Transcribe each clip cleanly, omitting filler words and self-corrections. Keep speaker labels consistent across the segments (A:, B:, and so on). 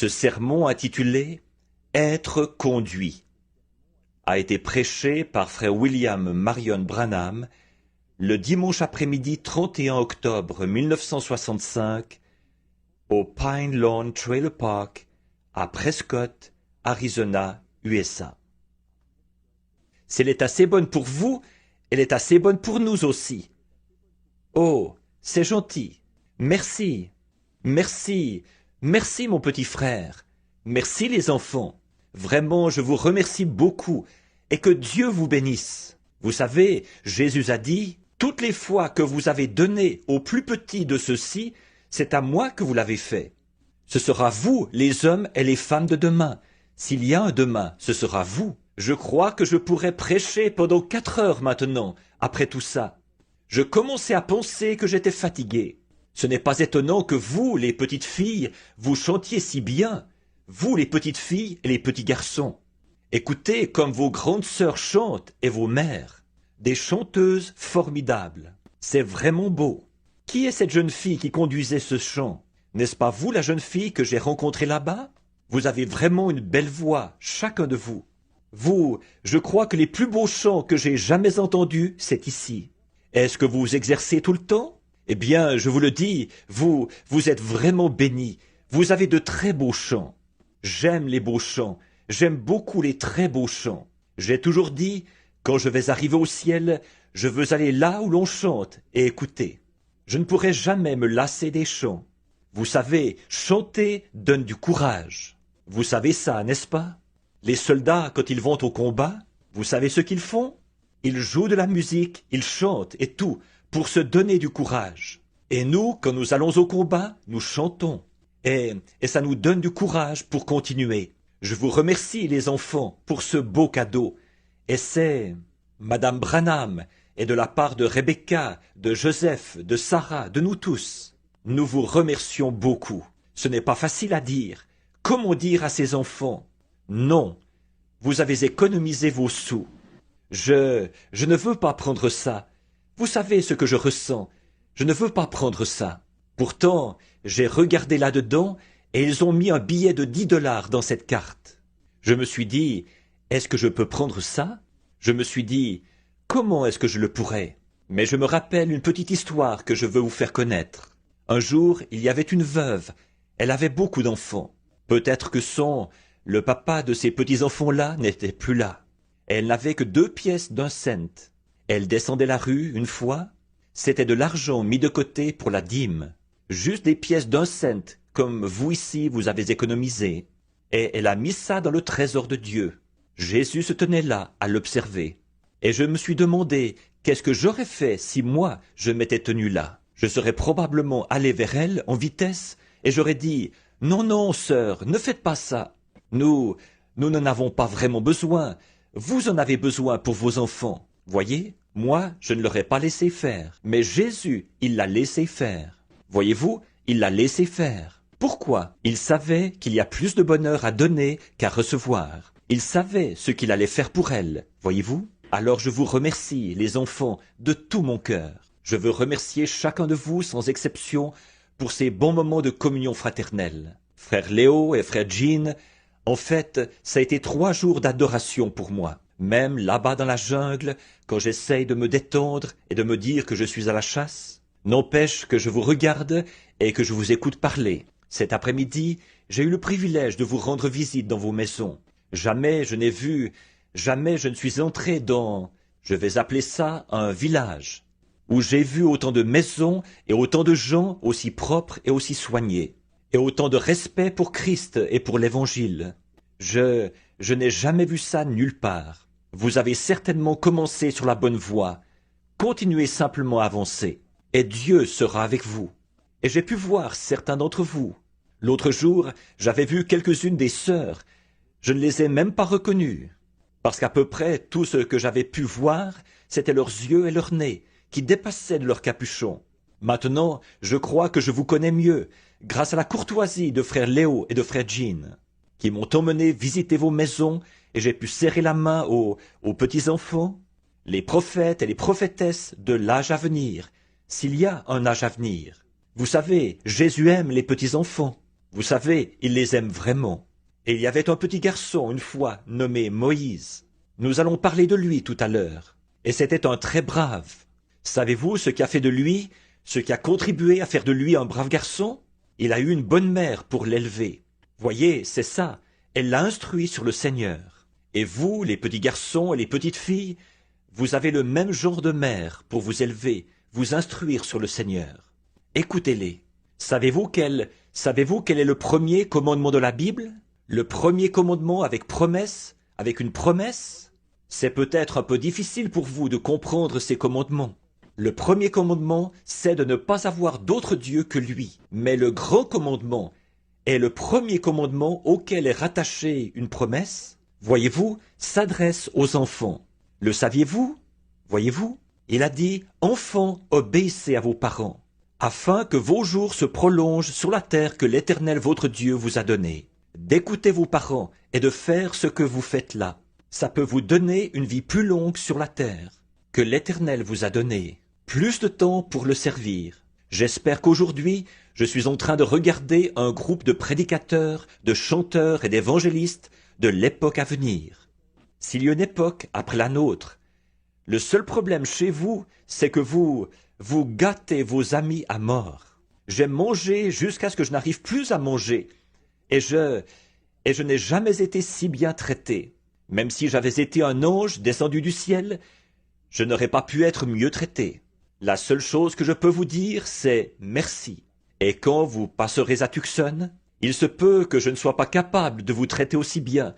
A: Ce sermon intitulé « Être conduit » a été prêché par frère William Marion Branham le dimanche après-midi 31 octobre 1965 au Pine Lawn Trailer Park à Prescott, Arizona, USA. Si elle est assez bonne pour vous, elle est assez bonne pour nous aussi. Oh, c'est gentil. Merci. Merci. Merci, mon petit frère. Merci, les enfants. Vraiment, je vous remercie beaucoup et que Dieu vous bénisse. Vous savez, Jésus a dit, « Toutes les fois que vous avez donné au plus petit de ceux-ci, c'est à moi que vous l'avez fait. » Ce sera vous, les hommes et les femmes de demain. S'il y a un demain, ce sera vous. Je crois que je pourrais prêcher pendant 4 heures maintenant, après tout ça. Je commençais à penser que j'étais fatigué. Ce n'est pas étonnant que vous, les petites filles, vous chantiez si bien. Vous, les petites filles et les petits garçons. Écoutez comme vos grandes sœurs chantent et vos mères. Des chanteuses formidables. C'est vraiment beau. Qui est cette jeune fille qui conduisait ce chant? N'est-ce pas vous, la jeune fille que j'ai rencontrée là-bas? Vous avez vraiment une belle voix, chacun de vous. Vous, je crois que les plus beaux chants que j'ai jamais entendus, c'est ici. Est-ce que vous vous exercez tout le temps? Eh bien, je vous le dis, vous êtes vraiment bénis. Vous avez de très beaux chants. J'aime les beaux chants. J'aime beaucoup les très beaux chants. J'ai toujours dit, quand je vais arriver au ciel, je veux aller là où l'on chante et écouter. Je ne pourrai jamais me lasser des chants. Vous savez, chanter donne du courage. Vous savez ça, n'est-ce pas? Les soldats, quand ils vont au combat, vous savez ce qu'ils font? Ils jouent de la musique, ils chantent et tout, pour se donner du courage. Et nous, quand nous allons au combat, nous chantons. Et ça nous donne du courage pour continuer. Je vous remercie, les enfants, pour ce beau cadeau. Et c'est Madame Branham, et de la part de Rebecca, de Joseph, de Sarah, de nous tous. Nous vous remercions beaucoup. Ce n'est pas facile à dire. Comment dire à ces enfants? Non, vous avez économisé vos sous. Je ne veux pas prendre ça. Vous savez ce que je ressens. Je ne veux pas prendre ça. Pourtant, j'ai regardé là-dedans et ils ont mis un billet de 10 $ dans cette carte. Je me suis dit, est-ce que je peux prendre ça? Je me suis dit, comment est-ce que je le pourrais? Mais je me rappelle une petite histoire que je veux vous faire connaître. Un jour, il y avait une veuve. Elle avait beaucoup d'enfants. Peut-être que le papa de ces petits-enfants-là n'était plus là. Elle n'avait que 2 pièces d'1 cent. Elle descendait la rue une fois. C'était de l'argent mis de côté pour la dîme. Juste des pièces d'1 cent, comme vous ici vous avez économisé. Et elle a mis ça dans le trésor de Dieu. Jésus se tenait là à l'observer. Et je me suis demandé, qu'est-ce que j'aurais fait si moi je m'étais tenu là? Je serais probablement allé vers elle en vitesse et j'aurais dit « Non, non, sœur, ne faites pas ça. Nous n'en avons pas vraiment besoin. Vous en avez besoin pour vos enfants. Voyez, moi, je ne l'aurais pas laissé faire. Mais Jésus, il l'a laissé faire. Voyez-vous, il l'a laissé faire. Pourquoi? Il savait qu'il y a plus de bonheur à donner qu'à recevoir. Il savait ce qu'il allait faire pour elle. Voyez-vous? Alors je vous remercie, les enfants, de tout mon cœur. Je veux remercier chacun de vous, sans exception, pour ces bons moments de communion fraternelle. Frère Léo et frère Jean, en fait, ça a été 3 jours d'adoration pour moi. Même là-bas dans la jungle, quand j'essaye de me détendre et de me dire que je suis à la chasse, n'empêche que je vous regarde et que je vous écoute parler. Cet après-midi, j'ai eu le privilège de vous rendre visite dans vos maisons. Jamais je ne suis entré dans, je vais appeler ça un village, où j'ai vu autant de maisons et autant de gens aussi propres et aussi soignés, et autant de respect pour Christ et pour l'Évangile. Je n'ai jamais vu ça nulle part. Vous avez certainement commencé sur la bonne voie. Continuez simplement à avancer, et Dieu sera avec vous. Et j'ai pu voir certains d'entre vous. L'autre jour, j'avais vu quelques-unes des sœurs. Je ne les ai même pas reconnues, parce qu'à peu près tout ce que j'avais pu voir, c'était leurs yeux et leurs nez, qui dépassaient de leur capuchon. Maintenant, je crois que je vous connais mieux, grâce à la courtoisie de frère Léo et de frère Jean, qui m'ont emmené visiter vos maisons, et j'ai pu serrer la main aux petits-enfants, les prophètes et les prophétesses de l'âge à venir, s'il y a un âge à venir. Vous savez, Jésus aime les petits-enfants. Vous savez, il les aime vraiment. Et il y avait un petit garçon une fois nommé Moïse. Nous allons parler de lui tout à l'heure. Et c'était un très brave. Savez-vous ce qui a fait de lui, ce qui a contribué à faire de lui un brave garçon? Il a eu une bonne mère pour l'élever. Voyez, c'est ça. Elle l'a instruit sur le Seigneur. Et vous, les petits garçons et les petites filles, vous avez le même genre de mère pour vous élever, vous instruire sur le Seigneur. Écoutez-les. Savez-vous quel est le premier commandement de la Bible? Le premier commandement avec promesse, avec une promesse? C'est peut-être un peu difficile pour vous de comprendre ces commandements. Le premier commandement, c'est de ne pas avoir d'autre Dieu que lui. Mais le grand commandement est le premier commandement auquel est rattachée une promesse, voyez-vous, s'adresse aux enfants. Le saviez-vous? Voyez-vous? Il a dit « Enfants, obéissez à vos parents, afin que vos jours se prolongent sur la terre que l'Éternel votre Dieu vous a donnée. D'écouter vos parents et de faire ce que vous faites là. Ça peut vous donner une vie plus longue sur la terre que l'Éternel vous a donnée. Plus de temps pour le servir. J'espère qu'aujourd'hui, je suis en train de regarder un groupe de prédicateurs, de chanteurs et d'évangélistes de l'époque à venir. S'il y a une époque après la nôtre, le seul problème chez vous, c'est que vous gâtez vos amis à mort. J'aime manger jusqu'à ce que je n'arrive plus à manger. Et je n'ai jamais été si bien traité. Même si j'avais été un ange descendu du ciel, je n'aurais pas pu être mieux traité. La seule chose que je peux vous dire, c'est merci. Et quand vous passerez à Tucson, il se peut que je ne sois pas capable de vous traiter aussi bien,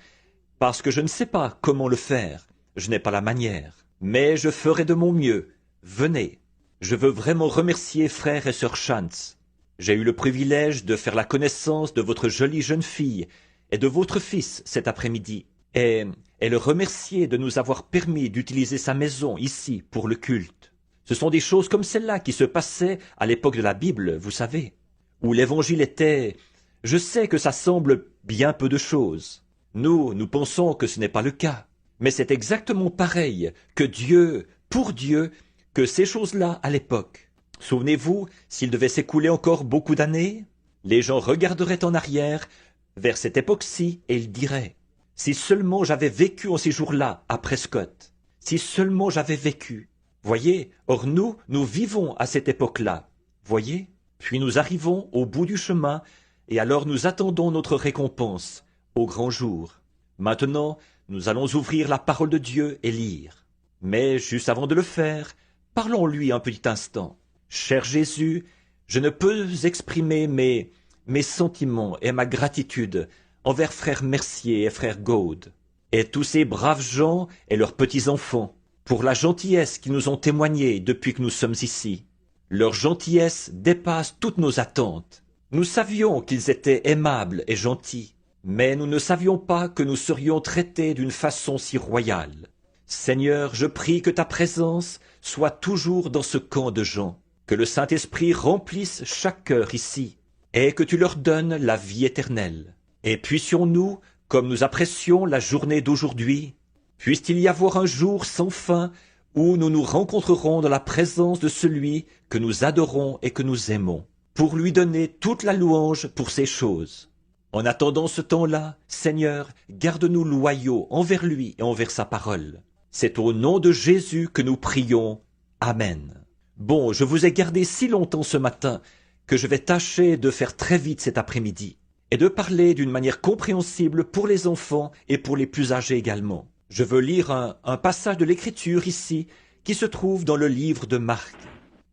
A: parce que je ne sais pas comment le faire. Je n'ai pas la manière. Mais je ferai de mon mieux. Venez. Je veux vraiment remercier frère et sœur Chance. J'ai eu le privilège de faire la connaissance de votre jolie jeune fille et de votre fils cet après-midi, et le remercier de nous avoir permis d'utiliser sa maison ici pour le culte. Ce sont des choses comme celle-là qui se passaient à l'époque de la Bible, vous savez, où l'évangile était... Je sais que ça semble bien peu de choses. Nous pensons que ce n'est pas le cas. Mais c'est exactement pareil que Dieu, pour Dieu, que ces choses-là à l'époque. Souvenez-vous, s'il devait s'écouler encore beaucoup d'années, les gens regarderaient en arrière vers cette époque-ci et ils diraient « Si seulement j'avais vécu en ces jours-là à Prescott, si seulement j'avais vécu. » Voyez, or nous vivons à cette époque-là. Voyez, puis nous arrivons au bout du chemin et alors nous attendons notre récompense au grand jour. Maintenant, nous allons ouvrir la parole de Dieu et lire. Mais juste avant de le faire, parlons-lui un petit instant. Cher Jésus, je ne peux exprimer mes sentiments et ma gratitude envers frère Mercier et frère Gaude, et tous ces braves gens et leurs petits-enfants, pour la gentillesse qu'ils nous ont témoignée depuis que nous sommes ici. Leur gentillesse dépasse toutes nos attentes. Nous savions qu'ils étaient aimables et gentils, mais nous ne savions pas que nous serions traités d'une façon si royale. Seigneur, je prie que ta présence soit toujours dans ce camp de gens, que le Saint-Esprit remplisse chaque cœur ici, et que tu leur donnes la vie éternelle. Et puissions-nous, comme nous apprécions la journée d'aujourd'hui, puisse-t-il y avoir un jour sans fin où nous nous rencontrerons dans la présence de celui que nous adorons et que nous aimons, pour lui donner toute la louange pour ces choses. En attendant ce temps-là, Seigneur, garde-nous loyaux envers lui et envers sa parole. C'est au nom de Jésus que nous prions. Amen. Bon, je vous ai gardé si longtemps ce matin que je vais tâcher de faire très vite cet après-midi et de parler d'une manière compréhensible pour les enfants et pour les plus âgés également. Je veux lire un passage de l'Écriture ici qui se trouve dans le livre de Marc.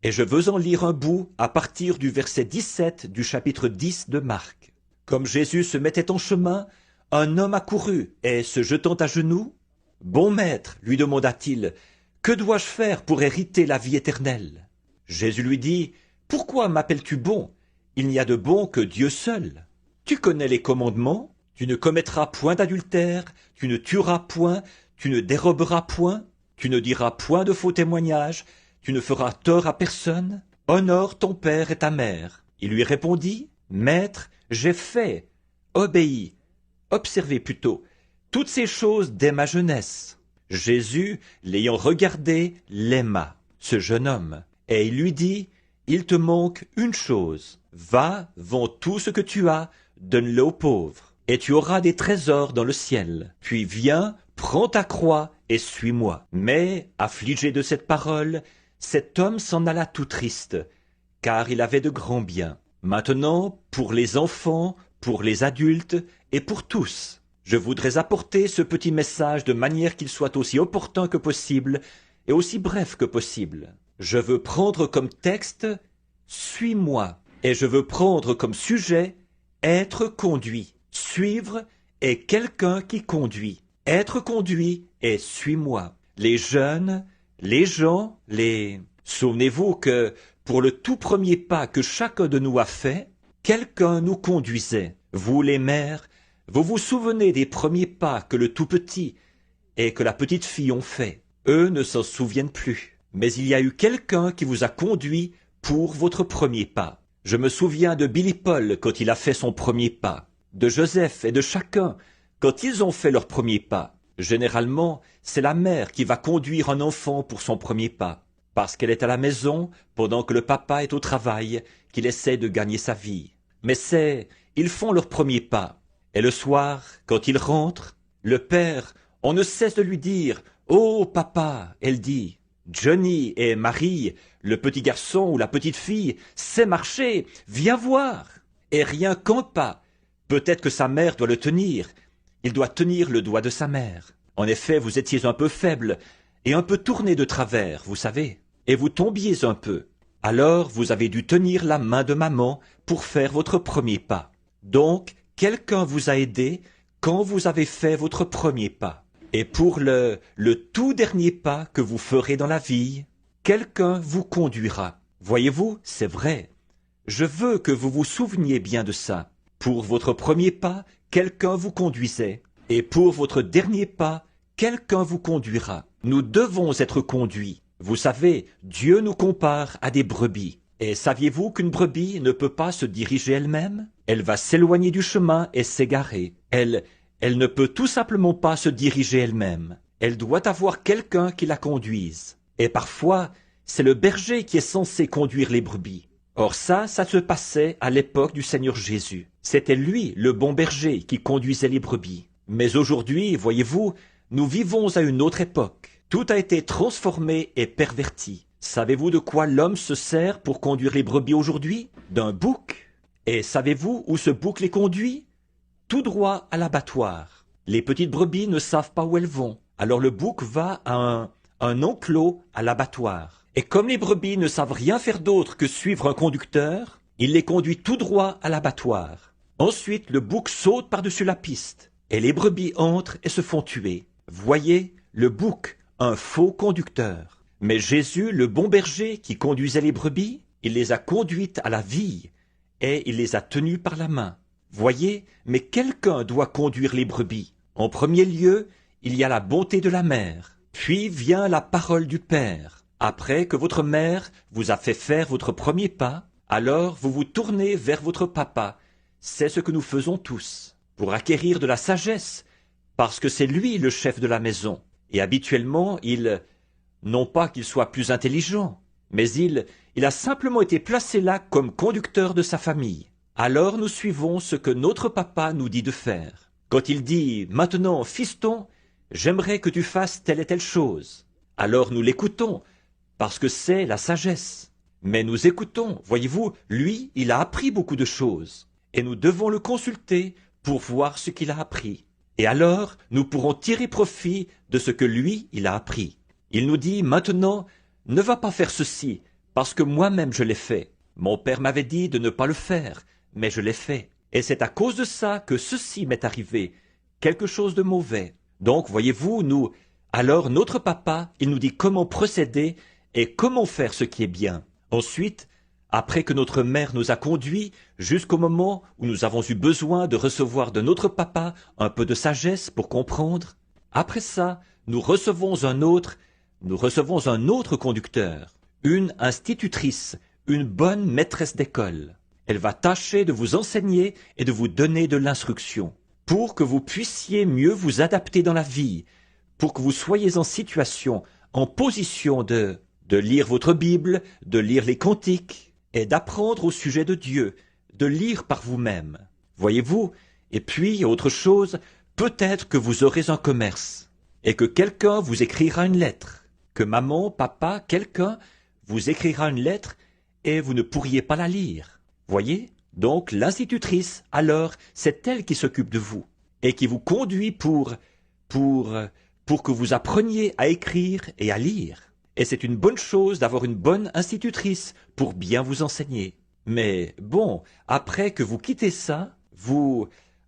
A: Et je veux en lire un bout à partir du verset 17 du chapitre 10 de Marc. Comme Jésus se mettait en chemin, un homme accourut et, se jetant à genoux, « Bon maître, lui demanda-t-il, que dois-je faire pour hériter la vie éternelle ?» Jésus lui dit, « Pourquoi m'appelles-tu bon? Il n'y a de bon que Dieu seul. Tu connais les commandements, tu ne commettras point d'adultère, tu ne tueras point, tu ne déroberas point, tu ne diras point de faux témoignages, tu ne feras tort à personne, honore ton père et ta mère. » Il lui répondit, « Maître, j'ai fait, obéi, observé plutôt, toutes ces choses dès ma jeunesse. » Jésus, l'ayant regardé, l'aima, ce jeune homme, et il lui dit, « Il te manque une chose. Va, vends tout ce que tu as, donne-le aux pauvres, et tu auras des trésors dans le ciel. Puis viens, prends ta croix et suis-moi. » Mais, affligé de cette parole, cet homme s'en alla tout triste, car il avait de grands biens. Maintenant, pour les enfants, pour les adultes et pour tous, je voudrais apporter ce petit message de manière qu'il soit aussi opportun que possible et aussi bref que possible. Je veux prendre comme texte « Suis-moi » et je veux prendre comme sujet « Être conduit ». Suivre est quelqu'un qui conduit. Être conduit est « Suis-moi ». Les jeunes, les gens, Souvenez-vous que pour le tout premier pas que chacun de nous a fait, quelqu'un nous conduisait. Vous les mères, vous vous souvenez des premiers pas que le tout petit et que la petite fille ont fait. Eux ne s'en souviennent plus. Mais il y a eu quelqu'un qui vous a conduit pour votre premier pas. Je me souviens de Billy Paul quand il a fait son premier pas, de Joseph et de chacun quand ils ont fait leur premier pas. Généralement, c'est la mère qui va conduire un enfant pour son premier pas, parce qu'elle est à la maison pendant que le papa est au travail, qu'il essaie de gagner sa vie. Mais ils font leur premier pas. Et le soir, quand ils rentrent, le père, on ne cesse de lui dire « Oh, papa !» Elle dit « Johnny et Marie, le petit garçon ou la petite fille, sait marcher, viens voir !» Et rien qu'un pas. Peut-être que sa mère doit le tenir. Il doit tenir le doigt de sa mère. En effet, vous étiez un peu faible et un peu tourné de travers, vous savez, et vous tombiez un peu. Alors, vous avez dû tenir la main de maman pour faire votre premier pas. Donc, quelqu'un vous a aidé quand vous avez fait votre premier pas. Et pour le tout dernier pas que vous ferez dans la vie, quelqu'un vous conduira. Voyez-vous, c'est vrai. Je veux que vous vous souveniez bien de ça. Pour votre premier pas, quelqu'un vous conduisait. Et pour votre dernier pas, quelqu'un vous conduira. Nous devons être conduits. Vous savez, Dieu nous compare à des brebis. Et saviez-vous qu'une brebis ne peut pas se diriger elle-même? Elle va s'éloigner du chemin et s'égarer. Elle ne peut tout simplement pas se diriger elle-même. Elle doit avoir quelqu'un qui la conduise. Et parfois, c'est le berger qui est censé conduire les brebis. Or ça se passait à l'époque du Seigneur Jésus. C'était lui, le bon berger, qui conduisait les brebis. Mais aujourd'hui, voyez-vous, nous vivons à une autre époque. Tout a été transformé et perverti. Savez-vous de quoi l'homme se sert pour conduire les brebis aujourd'hui? D'un bouc. Et savez-vous où ce bouc les conduit? Tout droit à l'abattoir. Les petites brebis ne savent pas où elles vont. Alors le bouc va à un enclos à l'abattoir. Et comme les brebis ne savent rien faire d'autre que suivre un conducteur, il les conduit tout droit à l'abattoir. Ensuite, le bouc saute par-dessus la piste. Et les brebis entrent et se font tuer. Voyez, le bouc, un faux conducteur. Mais Jésus, le bon berger qui conduisait les brebis, il les a conduites à la vie et il les a tenues par la main. Voyez, mais quelqu'un doit conduire les brebis. En premier lieu, il y a la bonté de la mère. Puis vient la parole du Père. Après que votre mère vous a fait faire votre premier pas, alors vous vous tournez vers votre papa. C'est ce que nous faisons tous, pour acquérir de la sagesse, parce que c'est lui le chef de la maison. Et habituellement, non pas qu'il soit plus intelligent, mais il a simplement été placé là comme conducteur de sa famille. Alors nous suivons ce que notre papa nous dit de faire. Quand il dit « Maintenant, fiston, j'aimerais que tu fasses telle et telle chose », alors nous l'écoutons, parce que c'est la sagesse. Mais nous écoutons, voyez-vous, lui, il a appris beaucoup de choses, et nous devons le consulter pour voir ce qu'il a appris. Et alors, nous pourrons tirer profit de ce que lui, il a appris. Il nous dit, maintenant, ne va pas faire ceci, parce que moi-même je l'ai fait. Mon père m'avait dit de ne pas le faire, mais je l'ai fait. Et c'est à cause de ça que ceci m'est arrivé, quelque chose de mauvais. Donc, voyez-vous, alors notre papa, il nous dit comment procéder et comment faire ce qui est bien. Ensuite, après que notre mère nous a conduits jusqu'au moment où nous avons eu besoin de recevoir de notre papa un peu de sagesse pour comprendre, après ça, nous recevons un autre conducteur, une institutrice, une bonne maîtresse d'école. Elle va tâcher de vous enseigner et de vous donner de l'instruction, pour que vous puissiez mieux vous adapter dans la vie, pour que vous soyez en situation, en position de lire votre Bible, de lire les cantiques, et d'apprendre au sujet de Dieu, de lire par vous-même. Voyez-vous? Et puis, autre chose, peut-être que vous aurez un commerce, et que quelqu'un vous écrira une lettre, que maman, papa, quelqu'un vous écrira une lettre, et vous ne pourriez pas la lire. Voyez? Donc l'institutrice, alors, c'est elle qui s'occupe de vous, et qui vous conduit pour que vous appreniez à écrire et à lire. Et c'est une bonne chose d'avoir une bonne institutrice pour bien vous enseigner. Mais bon, après que vous quittez ça,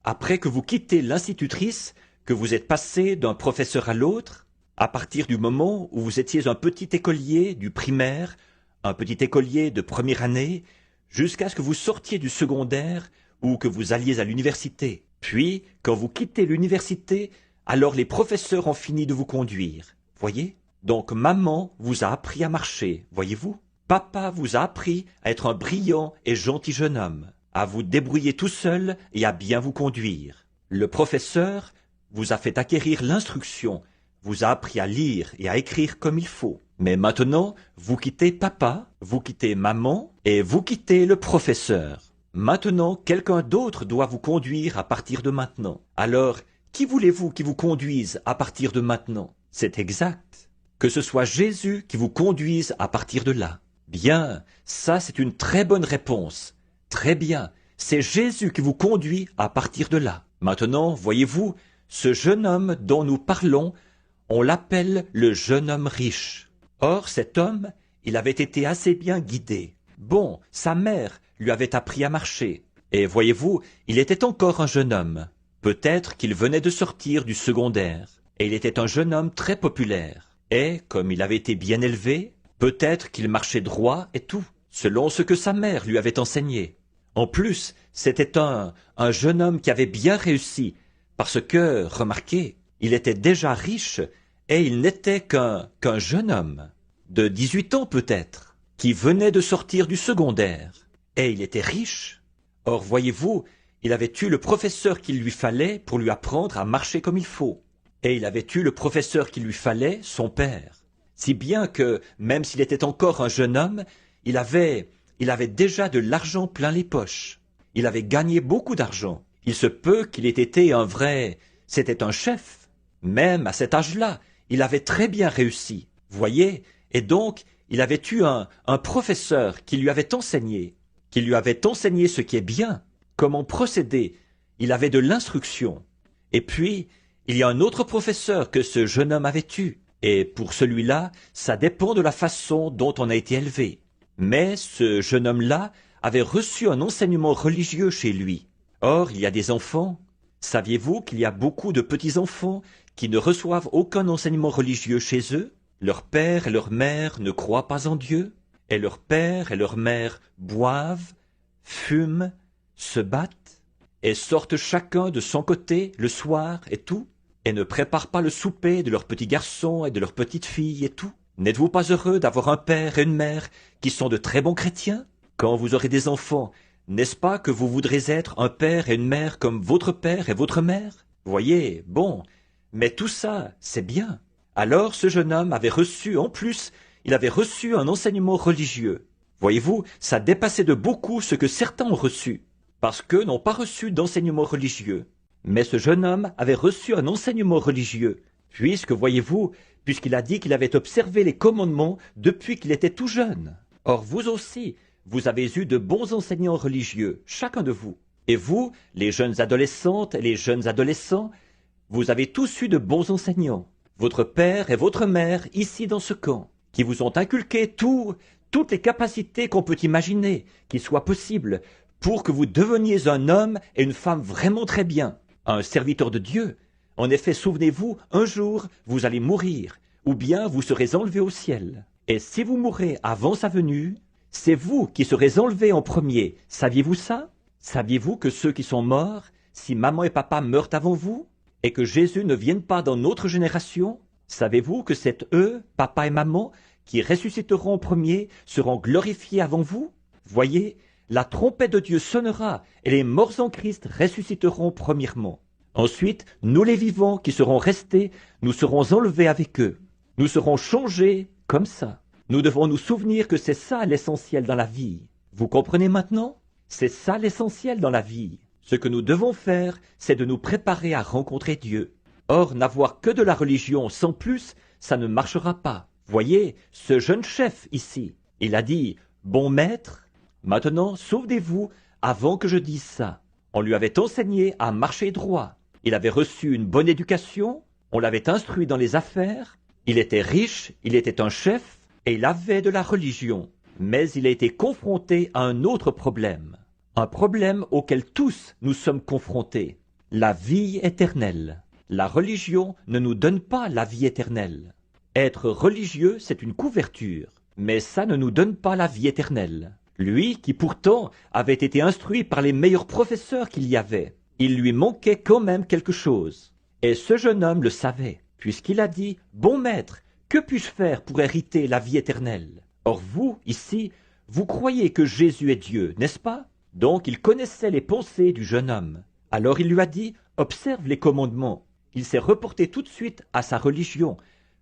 A: après que vous quittez l'institutrice, que vous êtes passé d'un professeur à l'autre, à partir du moment où vous étiez un petit écolier du primaire, un petit écolier de première année, jusqu'à ce que vous sortiez du secondaire ou que vous alliez à l'université. Puis, quand vous quittez l'université, alors les professeurs ont fini de vous conduire. Voyez? Donc maman vous a appris à marcher, voyez-vous? Papa vous a appris à être un brillant et gentil jeune homme, à vous débrouiller tout seul et à bien vous conduire. Le professeur vous a fait acquérir l'instruction, vous a appris à lire et à écrire comme il faut. Mais maintenant, vous quittez papa, vous quittez maman et vous quittez le professeur. Maintenant, quelqu'un d'autre doit vous conduire à partir de maintenant. Alors, qui voulez-vous qui vous conduise à partir de maintenant? C'est exact. Que ce soit Jésus qui vous conduise à partir de là. Bien, ça c'est une très bonne réponse. Très bien, c'est Jésus qui vous conduit à partir de là. Maintenant, voyez-vous, ce jeune homme dont nous parlons, on l'appelle le jeune homme riche. Or, cet homme, il avait été assez bien guidé. Bon, sa mère lui avait appris à marcher. Et voyez-vous, il était encore un jeune homme. Peut-être qu'il venait de sortir du secondaire. Et il était un jeune homme très populaire. Et, comme il avait été bien élevé, peut-être qu'il marchait droit et tout, selon ce que sa mère lui avait enseigné. En plus, c'était un jeune homme qui avait bien réussi, parce que, remarquez, il était déjà riche, et il n'était qu'un jeune homme, de 18 ans peut-être, qui venait de sortir du secondaire. Et il était riche. Or, voyez-vous, il avait eu le professeur qu'il lui fallait pour lui apprendre à marcher comme il faut. Et il avait eu le professeur qu'il lui fallait, son père. Si bien que, même s'il était encore un jeune homme, il avait déjà de l'argent plein les poches. Il avait gagné beaucoup d'argent. Il se peut qu'il ait été c'était un chef. Même à cet âge-là, il avait très bien réussi. Voyez? Et donc, il avait eu un professeur qui lui avait enseigné ce qui est bien, comment procéder. Il avait de l'instruction. Et puis, il y a un autre professeur que ce jeune homme avait eu. Et pour celui-là, ça dépend de la façon dont on a été élevé. Mais ce jeune homme-là avait reçu un enseignement religieux chez lui. Or, il y a des enfants. Saviez-vous qu'il y a beaucoup de petits-enfants qui ne reçoivent aucun enseignement religieux chez eux? Leur père et leur mère ne croient pas en Dieu, et leur père et leur mère boivent, fument, se battent, et sortent chacun de son côté le soir et tout, et ne préparent pas le souper de leurs petits garçons et de leurs petites filles et tout. N'êtes-vous pas heureux d'avoir un père et une mère qui sont de très bons chrétiens? Quand vous aurez des enfants, n'est-ce pas que vous voudrez être un père et une mère comme votre père et votre mère? Voyez, bon, mais tout ça, c'est bien. Alors ce jeune homme avait reçu, en plus, il avait reçu un enseignement religieux. Voyez-vous, ça dépassait de beaucoup ce que certains ont reçu, parce qu'eux n'ont pas reçu d'enseignement religieux. Mais ce jeune homme avait reçu un enseignement religieux, puisqu'il a dit qu'il avait observé les commandements depuis qu'il était tout jeune. Or vous aussi, vous avez eu de bons enseignants religieux, chacun de vous. Et vous, les jeunes adolescentes et les jeunes adolescents, vous avez tous eu de bons enseignants. Votre père et votre mère, ici dans ce camp, qui vous ont inculqué toutes les capacités qu'on peut imaginer, qui soient possibles, pour que vous deveniez un homme et une femme vraiment très bien, un serviteur de Dieu. En effet, souvenez-vous, un jour, vous allez mourir, ou bien vous serez enlevé au ciel. Et si vous mourrez avant sa venue, c'est vous qui serez enlevés en premier. Saviez-vous ça? Saviez-vous que ceux qui sont morts, si maman et papa meurent avant vous, et que Jésus ne vienne pas dans notre génération, savez-vous que c'est eux, papa et maman, qui ressusciteront en premier, seront glorifiés avant vous? Voyez, la trompette de Dieu sonnera, et les morts en Christ ressusciteront premièrement. Ensuite, nous les vivants qui serons restés, nous serons enlevés avec eux. Nous serons changés comme ça. Nous devons nous souvenir que c'est ça l'essentiel dans la vie. Vous comprenez maintenant? C'est ça l'essentiel dans la vie. Ce que nous devons faire, c'est de nous préparer à rencontrer Dieu. Or, n'avoir que de la religion sans plus, ça ne marchera pas. Voyez, ce jeune chef ici, il a dit « Bon maître, maintenant sauvez-vous avant que je dise ça ». On lui avait enseigné à marcher droit. Il avait reçu une bonne éducation, on l'avait instruit dans les affaires, il était riche, il était un chef, et il avait de la religion. Mais il a été confronté à un autre problème. Un problème auquel tous nous sommes confrontés. La vie éternelle. La religion ne nous donne pas la vie éternelle. Être religieux, c'est une couverture, mais ça ne nous donne pas la vie éternelle. Lui, qui pourtant avait été instruit par les meilleurs professeurs qu'il y avait, il lui manquait quand même quelque chose. Et ce jeune homme le savait, puisqu'il a dit « Bon maître, que puis-je faire pour hériter la vie éternelle ?» Or vous, ici, vous croyez que Jésus est Dieu, n'est-ce pas? Donc il connaissait les pensées du jeune homme. Alors il lui a dit « Observe les commandements ». Il s'est reporté tout de suite à sa religion,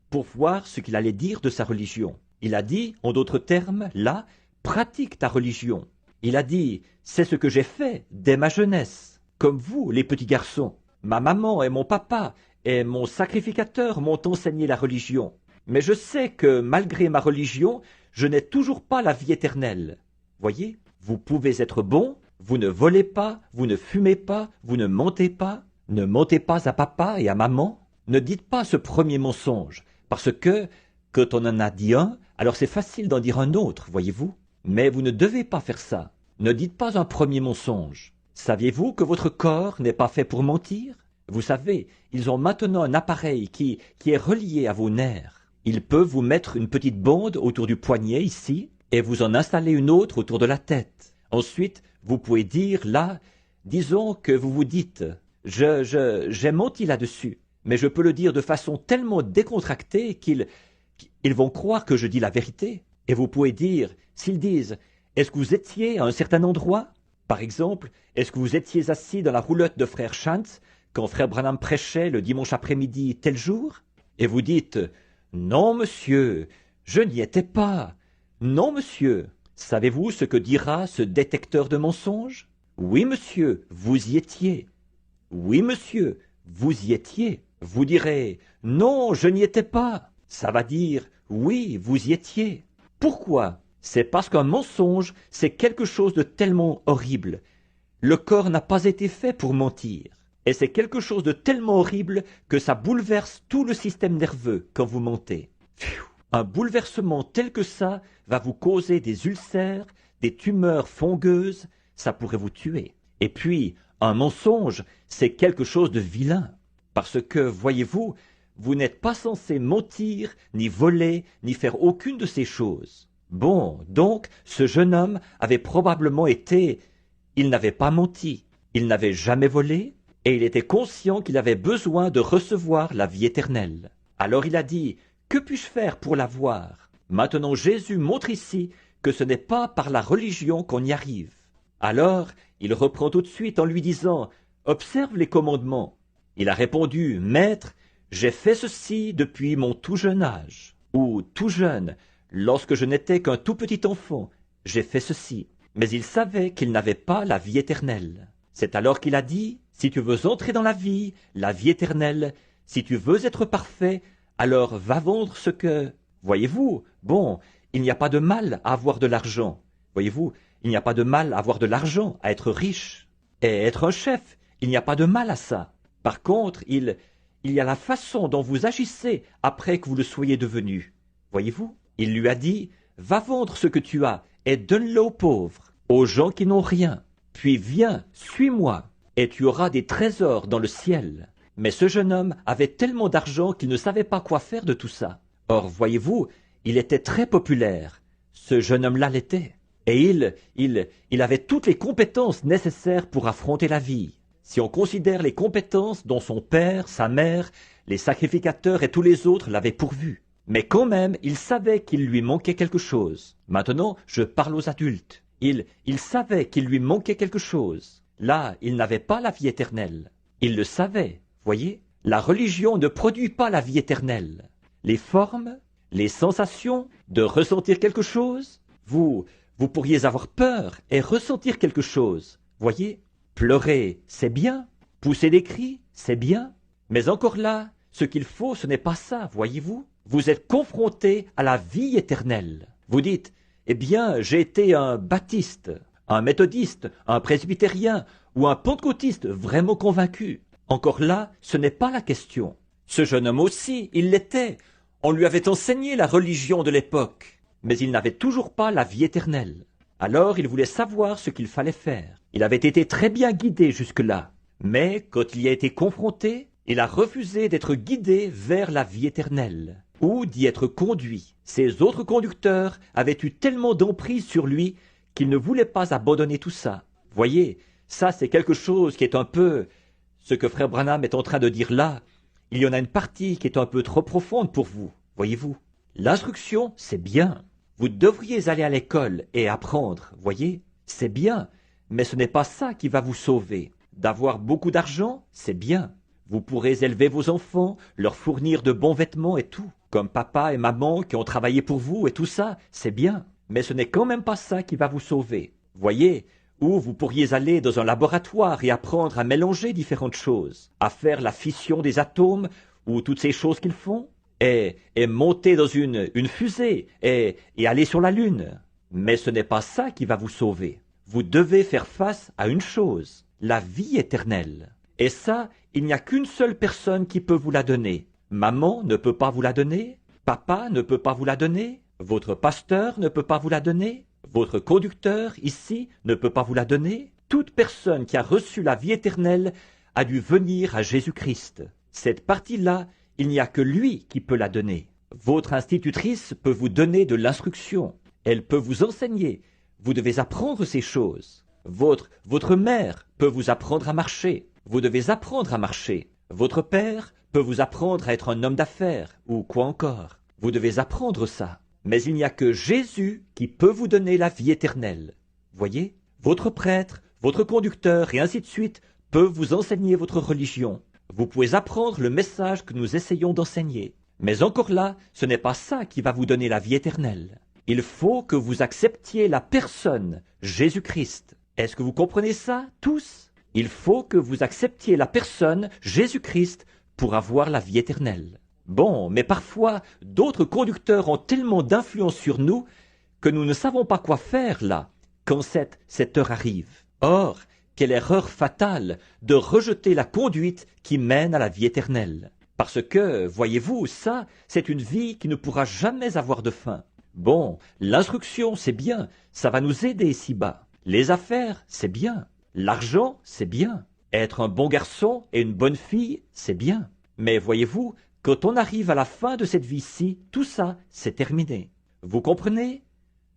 A: pour voir ce qu'il allait dire de sa religion. Il a dit, en d'autres termes, là, pratique ta religion. Il a dit, c'est ce que j'ai fait dès ma jeunesse. Comme vous, les petits garçons, ma maman et mon papa et mon sacrificateur m'ont enseigné la religion. Mais je sais que, malgré ma religion, je n'ai toujours pas la vie éternelle. Voyez, vous pouvez être bon, vous ne volez pas, vous ne fumez pas, vous ne mentez pas. Ne mentez pas à papa et à maman. Ne dites pas ce premier mensonge, parce que, quand on en a dit un, alors c'est facile d'en dire un autre, voyez-vous. Mais vous ne devez pas faire ça. Ne dites pas un premier mensonge. Saviez-vous que votre corps n'est pas fait pour mentir? Vous savez, ils ont maintenant un appareil qui est relié à vos nerfs. Ils peuvent vous mettre une petite bande autour du poignet, ici, et vous en installer une autre autour de la tête. Ensuite, vous pouvez dire là, disons que vous vous dites... J'ai menti là-dessus, mais je peux le dire de façon tellement décontractée qu'ils vont croire que je dis la vérité. Et vous pouvez dire, s'ils disent, est-ce que vous étiez à un certain endroit? Par exemple, est-ce que vous étiez assis dans la roulotte de frère Chantz quand frère Branham prêchait le dimanche après-midi tel jour? Et vous dites, non monsieur, je n'y étais pas. Non monsieur, savez-vous ce que dira ce détecteur de mensonges? Oui monsieur, vous y étiez. Oui, monsieur, vous y étiez. Vous direz, non, je n'y étais pas. Ça va dire, oui, vous y étiez. Pourquoi? C'est parce qu'un mensonge, c'est quelque chose de tellement horrible. Le corps n'a pas été fait pour mentir. Et c'est quelque chose de tellement horrible que ça bouleverse tout le système nerveux quand vous mentez. Un bouleversement tel que ça va vous causer des ulcères, des tumeurs fongeuses, ça pourrait vous tuer. Et puis, un mensonge, c'est quelque chose de vilain. Parce que, voyez-vous, vous n'êtes pas censé mentir, ni voler, ni faire aucune de ces choses. Bon, donc, ce jeune homme avait probablement été... Il n'avait pas menti, il n'avait jamais volé, et il était conscient qu'il avait besoin de recevoir la vie éternelle. Alors il a dit, que puis-je faire pour l'avoir? Maintenant Jésus montre ici que ce n'est pas par la religion qu'on y arrive. Alors, il reprend tout de suite en lui disant « Observe les commandements ». Il a répondu « Maître, j'ai fait ceci depuis mon tout jeune âge. » Ou « Tout jeune, lorsque je n'étais qu'un tout petit enfant, j'ai fait ceci. » Mais il savait qu'il n'avait pas la vie éternelle. C'est alors qu'il a dit « Si tu veux entrer dans la vie éternelle, si tu veux être parfait, alors va vendre ce que... » Voyez-vous, bon, il n'y a pas de mal à avoir de l'argent. Voyez-vous, il n'y a pas de mal à avoir de l'argent, à être riche. Et être un chef, il n'y a pas de mal à ça. Par contre, il y a la façon dont vous agissez après que vous le soyez devenu. Voyez-vous, il lui a dit, va vendre ce que tu as et donne-le aux pauvres, aux gens qui n'ont rien. Puis viens, suis-moi, et tu auras des trésors dans le ciel. Mais ce jeune homme avait tellement d'argent qu'il ne savait pas quoi faire de tout ça. Or, voyez-vous, il était très populaire. Ce jeune homme-là l'était. Et il avait toutes les compétences nécessaires pour affronter la vie. Si on considère les compétences dont son père, sa mère, les sacrificateurs et tous les autres l'avaient pourvu. Mais quand même, il savait qu'il lui manquait quelque chose. Maintenant, je parle aux adultes. Il savait qu'il lui manquait quelque chose. Là, il n'avait pas la vie éternelle. Il le savait, voyez. La religion ne produit pas la vie éternelle. Les formes, les sensations de ressentir quelque chose, vous pourriez avoir peur et ressentir quelque chose, voyez. Pleurer, c'est bien. Pousser des cris, c'est bien. Mais encore là, ce qu'il faut, ce n'est pas ça, voyez-vous. Vous êtes confronté à la vie éternelle. Vous dites, eh bien, j'ai été un baptiste, un méthodiste, un presbytérien ou un pentecôtiste vraiment convaincu. Encore là, ce n'est pas la question. Ce jeune homme aussi, il l'était. On lui avait enseigné la religion de l'époque, mais il n'avait toujours pas la vie éternelle. Alors il voulait savoir ce qu'il fallait faire. Il avait été très bien guidé jusque-là, mais quand il y a été confronté, il a refusé d'être guidé vers la vie éternelle, ou d'y être conduit. Ses autres conducteurs avaient eu tellement d'emprise sur lui qu'il ne voulait pas abandonner tout ça. Voyez, ça c'est quelque chose qui est un peu ce que frère Branham est en train de dire là. Il y en a une partie qui est un peu trop profonde pour vous, voyez-vous. L'instruction, c'est bien. Vous devriez aller à l'école et apprendre, voyez. C'est bien, mais ce n'est pas ça qui va vous sauver. D'avoir beaucoup d'argent, c'est bien. Vous pourrez élever vos enfants, leur fournir de bons vêtements et tout. Comme papa et maman qui ont travaillé pour vous et tout ça, c'est bien. Mais ce n'est quand même pas ça qui va vous sauver. Voyez, ou vous pourriez aller dans un laboratoire et apprendre à mélanger différentes choses, à faire la fission des atomes ou toutes ces choses qu'ils font, et monter dans une fusée et aller sur la Lune. Mais ce n'est pas ça qui va vous sauver. Vous devez faire face à une chose, la vie éternelle. Et ça, il n'y a qu'une seule personne qui peut vous la donner. Maman ne peut pas vous la donner, papa ne peut pas vous la donner, votre pasteur ne peut pas vous la donner, votre conducteur ici ne peut pas vous la donner. Toute personne qui a reçu la vie éternelle a dû venir à Jésus-Christ. Cette partie-là, il n'y a que lui qui peut la donner. Votre institutrice peut vous donner de l'instruction. Elle peut vous enseigner. Vous devez apprendre ces choses. Votre mère peut vous apprendre à marcher. Vous devez apprendre à marcher. Votre père peut vous apprendre à être un homme d'affaires, ou quoi encore. Vous devez apprendre ça. Mais il n'y a que Jésus qui peut vous donner la vie éternelle. Voyez, votre prêtre, votre conducteur et ainsi de suite peuvent vous enseigner votre religion. Vous pouvez apprendre le message que nous essayons d'enseigner. Mais encore là, ce n'est pas ça qui va vous donner la vie éternelle. Il faut que vous acceptiez la personne, Jésus-Christ. Est-ce que vous comprenez ça, tous? Il faut que vous acceptiez la personne, Jésus-Christ, pour avoir la vie éternelle. Bon, mais parfois, d'autres conducteurs ont tellement d'influence sur nous que nous ne savons pas quoi faire là, quand cette heure arrive. Or, quelle erreur fatale de rejeter la conduite qui mène à la vie éternelle. Parce que, voyez-vous, ça, c'est une vie qui ne pourra jamais avoir de fin. Bon, l'instruction, c'est bien, ça va nous aider ici-bas. Les affaires, c'est bien. L'argent, c'est bien. Être un bon garçon et une bonne fille, c'est bien. Mais voyez-vous, quand on arrive à la fin de cette vie-ci, tout ça, c'est terminé. Vous comprenez?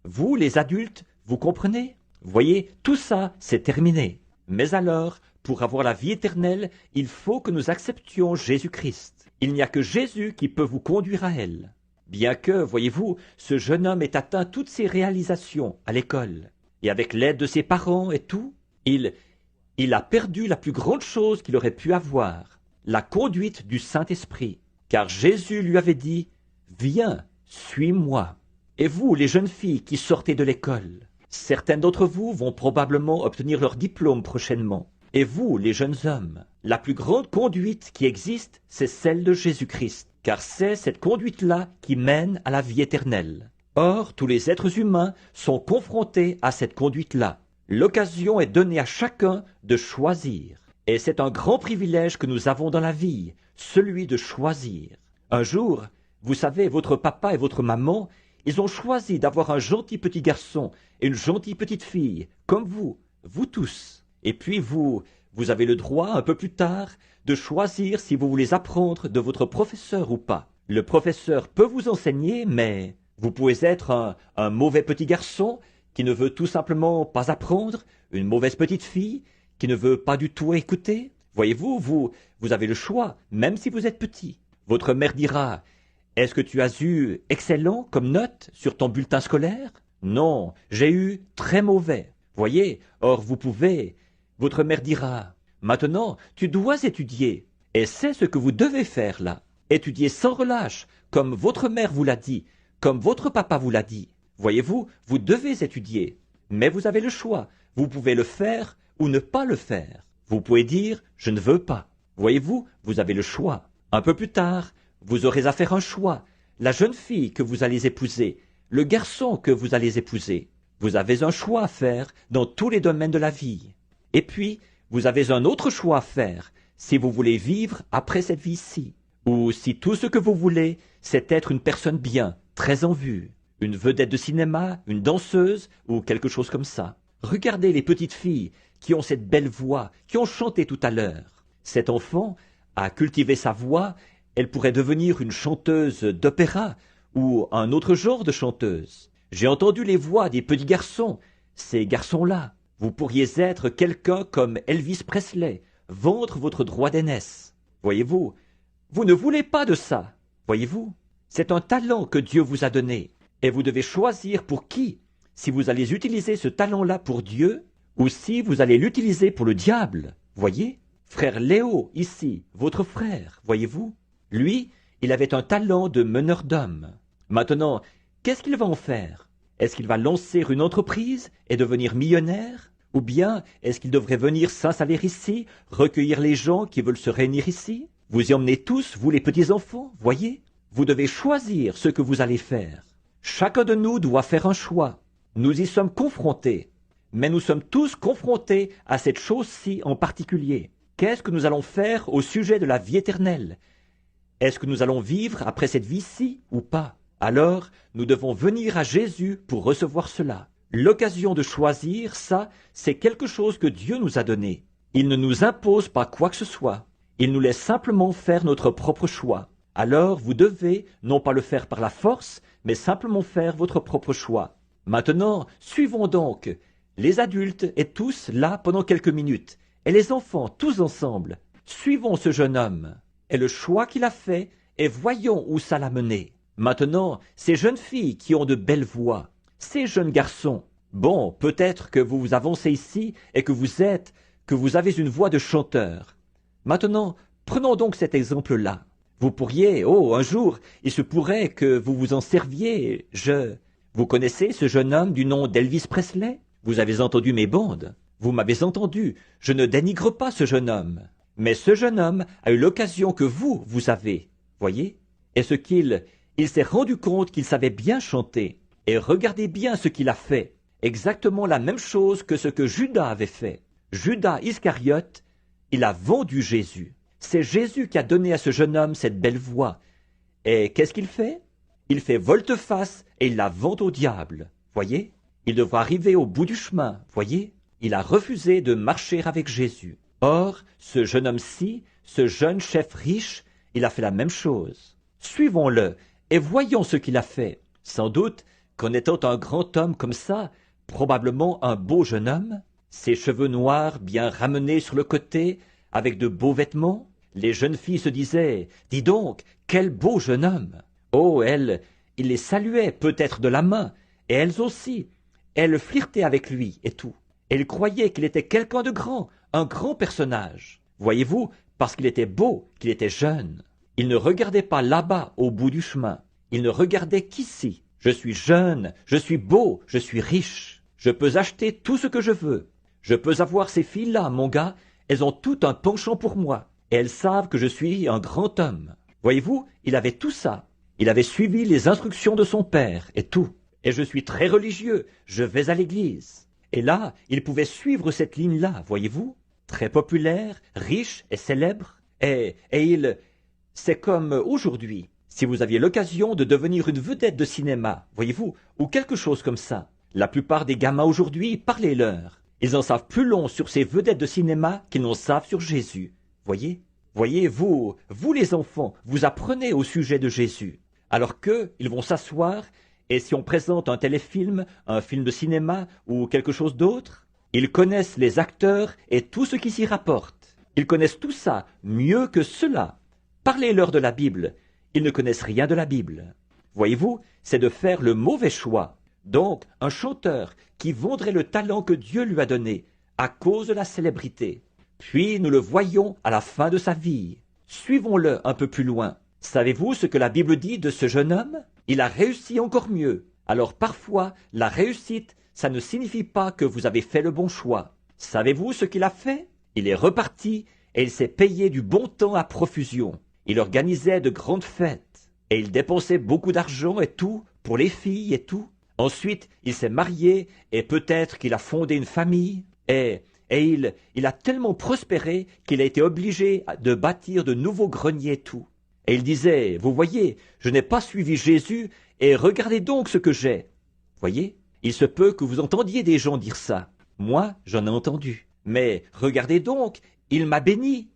A: Vous, les adultes, vous comprenez? Voyez, tout ça, c'est terminé. Mais alors, pour avoir la vie éternelle, il faut que nous acceptions Jésus-Christ. Il n'y a que Jésus qui peut vous conduire à elle. Bien que, voyez-vous, ce jeune homme ait atteint toutes ses réalisations à l'école, et avec l'aide de ses parents et tout, il a perdu la plus grande chose qu'il aurait pu avoir, la conduite du Saint-Esprit. Car Jésus lui avait dit « Viens, suis-moi ». Et vous, les jeunes filles qui sortez de l'école, certaines d'entre vous vont probablement obtenir leur diplôme prochainement. Et vous, les jeunes hommes, la plus grande conduite qui existe, c'est celle de Jésus-Christ, car c'est cette conduite-là qui mène à la vie éternelle. Or, tous les êtres humains sont confrontés à cette conduite-là. L'occasion est donnée à chacun de choisir. Et c'est un grand privilège que nous avons dans la vie, celui de choisir. Un jour, vous savez, votre papa et votre maman, ils ont choisi d'avoir un gentil petit garçon et une gentille petite fille, comme vous tous. Et puis vous avez le droit, un peu plus tard, de choisir si vous voulez apprendre de votre professeur ou pas. Le professeur peut vous enseigner, mais vous pouvez être un mauvais petit garçon qui ne veut tout simplement pas apprendre, une mauvaise petite fille qui ne veut pas du tout écouter. Voyez-vous, vous avez le choix, même si vous êtes petit. Votre mère dira « Est-ce que tu as eu excellent comme note sur ton bulletin scolaire ?»« Non, j'ai eu très mauvais. » Voyez, or vous pouvez. Votre mère dira « Maintenant, tu dois étudier. » Et c'est ce que vous devez faire là. Étudier sans relâche, comme votre mère vous l'a dit, comme votre papa vous l'a dit. Voyez-vous, vous devez étudier. Mais vous avez le choix. Vous pouvez le faire ou ne pas le faire. Vous pouvez dire « je ne veux pas ». Voyez-vous, vous avez le choix. Un peu plus tard, vous aurez à faire un choix. La jeune fille que vous allez épouser, le garçon que vous allez épouser. Vous avez un choix à faire dans tous les domaines de la vie. Et puis, vous avez un autre choix à faire si vous voulez vivre après cette vie-ci. Ou si tout ce que vous voulez, c'est être une personne bien, très en vue. Une vedette de cinéma, une danseuse ou quelque chose comme ça. Regardez les petites filles qui ont cette belle voix, qui ont chanté tout à l'heure. Cet enfant a cultivé sa voix, elle pourrait devenir une chanteuse d'opéra ou un autre genre de chanteuse. J'ai entendu les voix des petits garçons, ces garçons-là. Vous pourriez être quelqu'un comme Elvis Presley, vendre votre droit d'aînesse. Voyez-vous, vous ne voulez pas de ça. Voyez-vous, c'est un talent que Dieu vous a donné. Et vous devez choisir pour qui, si vous allez utiliser ce talent-là pour Dieu, ou si vous allez l'utiliser pour le diable. Voyez, frère Léo, ici, votre frère, voyez-vous, lui, il avait un talent de meneur d'hommes. Maintenant, qu'est-ce qu'il va en faire? Est-ce qu'il va lancer une entreprise et devenir millionnaire? Ou bien est-ce qu'il devrait venir s'installer ici, recueillir les gens qui veulent se réunir ici? Vous y emmenez tous, vous les petits-enfants, voyez? Vous devez choisir ce que vous allez faire. Chacun de nous doit faire un choix. Nous y sommes confrontés. Mais nous sommes tous confrontés à cette chose-ci en particulier. Qu'est-ce que nous allons faire au sujet de la vie éternelle? Est-ce que nous allons vivre après cette vie-ci ou pas? Alors, nous devons venir à Jésus pour recevoir cela. L'occasion de choisir, ça, c'est quelque chose que Dieu nous a donné. Il ne nous impose pas quoi que ce soit. Il nous laisse simplement faire notre propre choix. Alors, vous devez, non pas le faire par la force, mais simplement faire votre propre choix. Maintenant, suivons donc les adultes et tous là pendant quelques minutes, et les enfants tous ensemble. Suivons ce jeune homme et le choix qu'il a fait, et voyons où ça l'a mené. Maintenant, ces jeunes filles qui ont de belles voix, ces jeunes garçons, bon, peut-être que vous vous avancez ici et que vous avez une voix de chanteur. Maintenant, prenons donc cet exemple-là. Vous pourriez, un jour, il se pourrait que vous vous en serviez, Vous connaissez ce jeune homme du nom d'Elvis Presley? Vous avez entendu mes bandes. Vous m'avez entendu. Je ne dénigre pas ce jeune homme. Mais ce jeune homme a eu l'occasion que vous avez. Voyez? Est-ce qu'il s'est rendu compte qu'il savait bien chanter. Et regardez bien ce qu'il a fait. Exactement la même chose que ce que Judas avait fait. Judas Iscariote, il a vendu Jésus. C'est Jésus qui a donné à ce jeune homme cette belle voix. Et qu'est-ce qu'il fait? Il fait volte-face et il la vend au diable. Voyez? Il devra arriver au bout du chemin. Voyez? Il a refusé de marcher avec Jésus. Or, ce jeune homme-ci, ce jeune chef riche, il a fait la même chose. Suivons-le et voyons ce qu'il a fait. Sans doute qu'en étant un grand homme comme ça, probablement un beau jeune homme, ses cheveux noirs bien ramenés sur le côté, avec de beaux vêtements, les jeunes filles se disaient « Dis donc, quel beau jeune homme !» Oh, il les saluait peut-être de la main, et elles aussi. Elles flirtaient avec lui et tout. Elles croyaient qu'il était quelqu'un de grand, un grand personnage. Voyez-vous, parce qu'il était beau, qu'il était jeune. Il ne regardait pas là-bas, au bout du chemin. Il ne regardait qu'ici. Je suis jeune, je suis beau, je suis riche. Je peux acheter tout ce que je veux. Je peux avoir ces filles-là, mon gars. Elles ont tout un penchant pour moi. Et elles savent que je suis un grand homme. Voyez-vous, il avait tout ça. Il avait suivi les instructions de son père et tout. Et je suis très religieux, je vais à l'église. Et là, il pouvait suivre cette ligne-là, voyez-vous. Très populaire, riche et célèbre. C'est comme aujourd'hui. Si vous aviez l'occasion de devenir une vedette de cinéma, voyez-vous, ou quelque chose comme ça. La plupart des gamins aujourd'hui, parlez-leur. Ils en savent plus long sur ces vedettes de cinéma qu'ils n'en savent sur Jésus. Voyez? Voyez, vous les enfants, vous apprenez au sujet de Jésus. Alors qu'eux, ils vont s'asseoir, et si on présente un téléfilm, un film de cinéma ou quelque chose d'autre, ils connaissent les acteurs et tout ce qui s'y rapporte. Ils connaissent tout ça mieux que cela. Parlez-leur de la Bible. Ils ne connaissent rien de la Bible. Voyez-vous, c'est de faire le mauvais choix. Donc, un chanteur qui vendrait le talent que Dieu lui a donné à cause de la célébrité. Puis nous le voyons à la fin de sa vie. Suivons-le un peu plus loin. Savez-vous ce que la Bible dit de ce jeune homme? Il a réussi encore mieux. Alors parfois, la réussite, ça ne signifie pas que vous avez fait le bon choix. Savez-vous ce qu'il a fait? Il est reparti et il s'est payé du bon temps à profusion. Il organisait de grandes fêtes et il dépensait beaucoup d'argent et tout pour les filles et tout. Ensuite, il s'est marié et peut-être qu'il a fondé une famille et il a tellement prospéré qu'il a été obligé de bâtir de nouveaux greniers et tout. Et il disait, vous voyez, je n'ai pas suivi Jésus et regardez donc ce que j'ai. Voyez, il se peut que vous entendiez des gens dire ça. Moi, j'en ai entendu. Mais regardez donc, il m'a béni.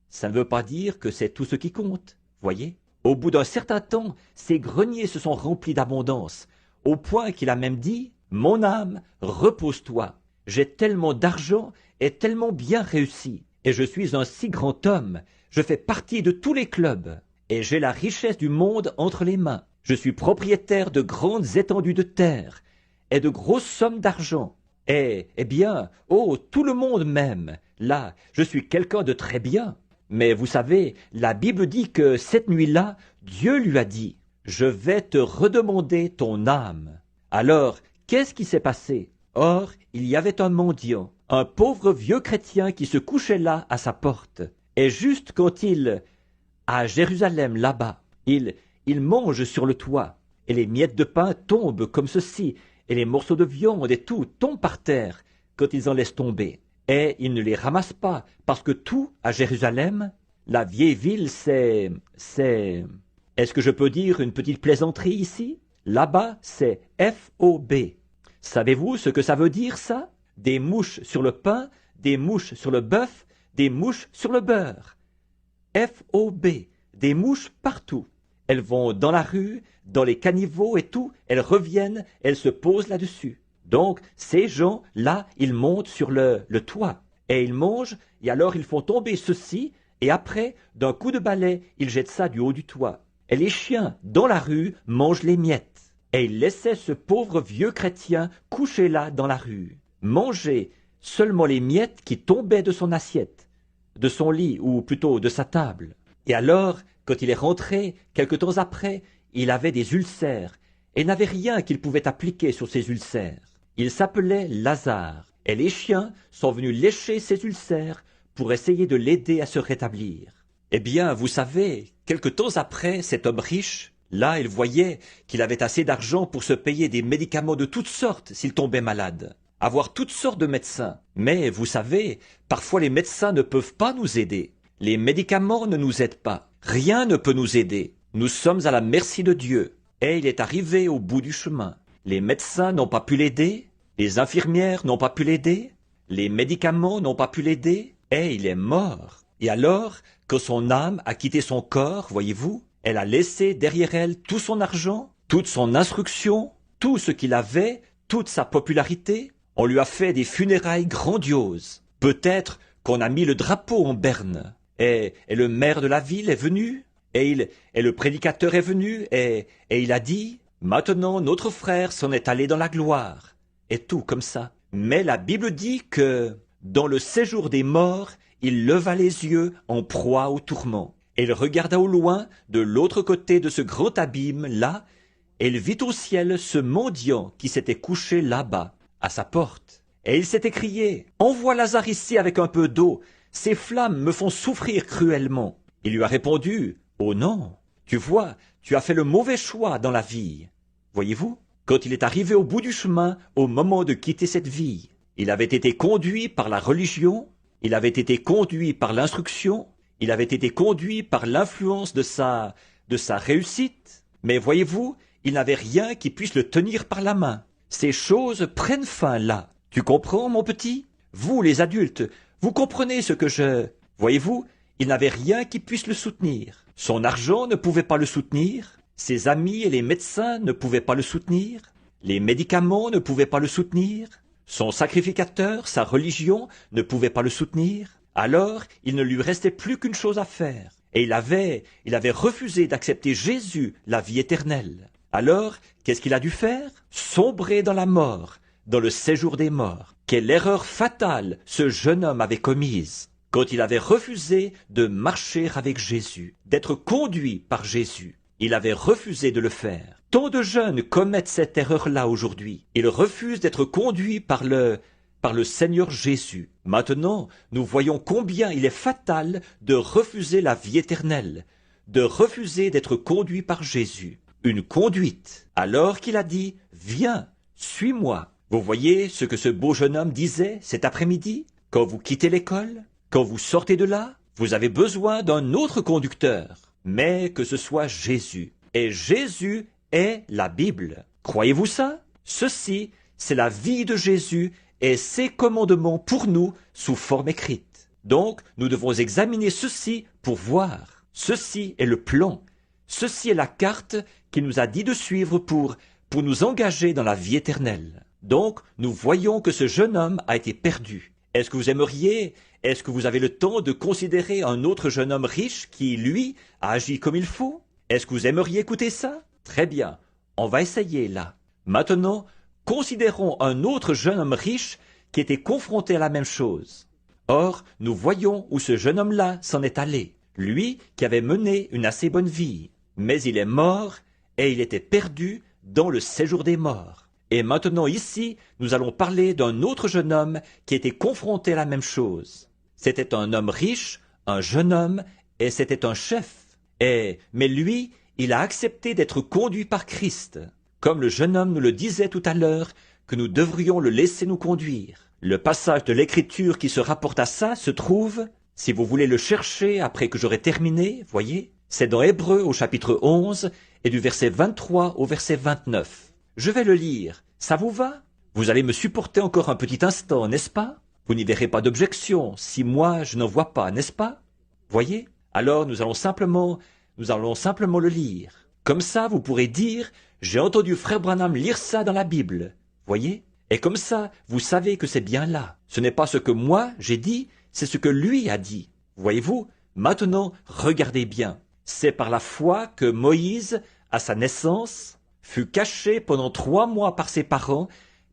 A: Ça ne veut pas dire que c'est tout ce qui compte. Voyez, au bout d'un certain temps, ses greniers se sont remplis d'abondance, au point qu'il a même dit, mon âme, repose-toi. J'ai tellement d'argent et tellement bien réussi, et je suis un si grand homme, je fais partie de tous les clubs, et j'ai la richesse du monde entre les mains. Je suis propriétaire de grandes étendues de terre, et de grosses sommes d'argent. Eh bien, oh, tout le monde m'aime. Là, je suis quelqu'un de très bien. Mais vous savez, la Bible dit que cette nuit-là, Dieu lui a dit, « Je vais te redemander ton âme. » Alors, qu'est-ce qui s'est passé? Or, il y avait un mendiant, un pauvre vieux chrétien qui se couchait là à sa porte. Et juste quand à Jérusalem, là-bas, il mange sur le toit, et les miettes de pain tombent comme ceci, et les morceaux de viande et tout tombent par terre quand ils en laissent tomber. Et ils ne les ramassent pas, parce que tout, à Jérusalem, la vieille ville, c'est... Est-ce que je peux dire une petite plaisanterie ici? Là-bas, c'est FOB. Savez-vous ce que ça veut dire, ça? Des mouches sur le pain, des mouches sur le bœuf, des mouches sur le beurre. FOB, des mouches partout. Elles vont dans la rue, dans les caniveaux et tout, elles reviennent, elles se posent là-dessus. Donc, ces gens-là, ils montent sur le toit, et ils mangent, et alors ils font tomber ceci, et après, d'un coup de balai, ils jettent ça du haut du toit. Et les chiens, dans la rue, mangent les miettes. Et ils laissaient ce pauvre vieux chrétien couché là dans la rue, manger seulement les miettes qui tombaient de son assiette, de son lit, ou plutôt de sa table. Et alors, quand il est rentré, quelque temps après, il avait des ulcères, et n'avait rien qu'il pouvait appliquer sur ses ulcères. Il s'appelait Lazare, et les chiens sont venus lécher ses ulcères pour essayer de l'aider à se rétablir. Eh bien, vous savez, quelque temps après, cet homme riche, là, il voyait qu'il avait assez d'argent pour se payer des médicaments de toutes sortes s'il tombait malade, avoir toutes sortes de médecins. Mais vous savez, parfois les médecins ne peuvent pas nous aider. Les médicaments ne nous aident pas. Rien ne peut nous aider. Nous sommes à la merci de Dieu. Et il est arrivé au bout du chemin. Les médecins n'ont pas pu l'aider, les infirmières n'ont pas pu l'aider, les médicaments n'ont pas pu l'aider, et il est mort. Et alors, quand son âme a quitté son corps, voyez-vous, elle a laissé derrière elle tout son argent, toute son instruction, tout ce qu'il avait, toute sa popularité. On lui a fait des funérailles grandioses. Peut-être qu'on a mis le drapeau en berne. Et le maire de la ville est venu, et le prédicateur est venu, et il a dit, maintenant notre frère s'en est allé dans la gloire, et tout comme ça. Mais la Bible dit que, dans le séjour des morts, il leva les yeux en proie au tourment. Et il regarda au loin, de l'autre côté de ce grand abîme, là, et il vit au ciel ce mendiant qui s'était couché là-bas, à sa porte. Et il s'est écrié, « Envoie Lazare ici avec un peu d'eau, ces flammes me font souffrir cruellement. » Il lui a répondu, « Oh non, tu vois, tu as fait le mauvais choix dans la vie. » Voyez-vous, quand il est arrivé au bout du chemin, au moment de quitter cette vie, il avait été conduit par la religion, il avait été conduit par l'instruction, il avait été conduit par l'influence de sa réussite, mais voyez-vous, il n'avait rien qui puisse le tenir par la main. Ces choses prennent fin là. Tu comprends, mon petit? Vous, les adultes, vous comprenez ce que je... Voyez-vous, il n'avait rien qui puisse le soutenir. Son argent ne pouvait pas le soutenir, ses amis et les médecins ne pouvaient pas le soutenir, les médicaments ne pouvaient pas le soutenir, son sacrificateur, sa religion ne pouvait pas le soutenir. Alors, il ne lui restait plus qu'une chose à faire. Et il avait refusé d'accepter Jésus, la vie éternelle. Alors, qu'est-ce qu'il a dû faire? Sombrer dans la mort, dans le séjour des morts. Quelle erreur fatale ce jeune homme avait commise quand il avait refusé de marcher avec Jésus, d'être conduit par Jésus. Il avait refusé de le faire. Tant de jeunes commettent cette erreur-là aujourd'hui. Ils refusent d'être conduits par le par le Seigneur Jésus. Maintenant, nous voyons combien il est fatal de refuser la vie éternelle, de refuser d'être conduit par Jésus. Une conduite, alors qu'il a dit « Viens, suis-moi ». Vous voyez ce que ce beau jeune homme disait cet après-midi? Quand vous quittez l'école, quand vous sortez de là, vous avez besoin d'un autre conducteur, mais que ce soit Jésus. Et Jésus est la Bible. Croyez-vous ça? Ceci, c'est la vie de Jésus et ses commandements pour nous sous forme écrite. Donc, nous devons examiner ceci pour voir. Ceci est le plan. Ceci est la carte qu'il nous a dit de suivre pour nous engager dans la vie éternelle. Donc, nous voyons que ce jeune homme a été perdu. Est-ce que vous avez le temps de considérer un autre jeune homme riche qui, lui, a agi comme il faut? Est-ce que vous aimeriez écouter ça? Très bien, on va essayer là. Maintenant, considérons un autre jeune homme riche qui était confronté à la même chose. Or, nous voyons où ce jeune homme-là s'en est allé, lui qui avait mené une assez bonne vie. Mais il est mort et il était perdu dans le séjour des morts. Et maintenant ici, nous allons parler d'un autre jeune homme qui était confronté à la même chose. C'était un homme riche, un jeune homme, et c'était un chef. Mais lui, il a accepté d'être conduit par Christ. Comme le jeune homme nous le disait tout à l'heure, que nous devrions le laisser nous conduire. Le passage de l'Écriture qui se rapporte à ça se trouve, si vous voulez le chercher après que j'aurai terminé, voyez, c'est dans Hébreux au chapitre 11 et du verset 23 au verset 29. Je vais le lire, ça vous va? Vous allez me supporter encore un petit instant, n'est-ce pas? Vous n'y verrez pas d'objection si moi je n'en vois pas, n'est-ce pas? Voyez? Alors nous allons simplement le lire. Comme ça, vous pourrez dire, j'ai entendu frère Branham lire ça dans la Bible. Voyez? Et comme ça, vous savez que c'est bien là. Ce n'est pas ce que moi j'ai dit, c'est ce que lui a dit. Voyez-vous? Maintenant, regardez bien. C'est par la foi que Moïse, à sa naissance, fut caché pendant 3 mois par ses parents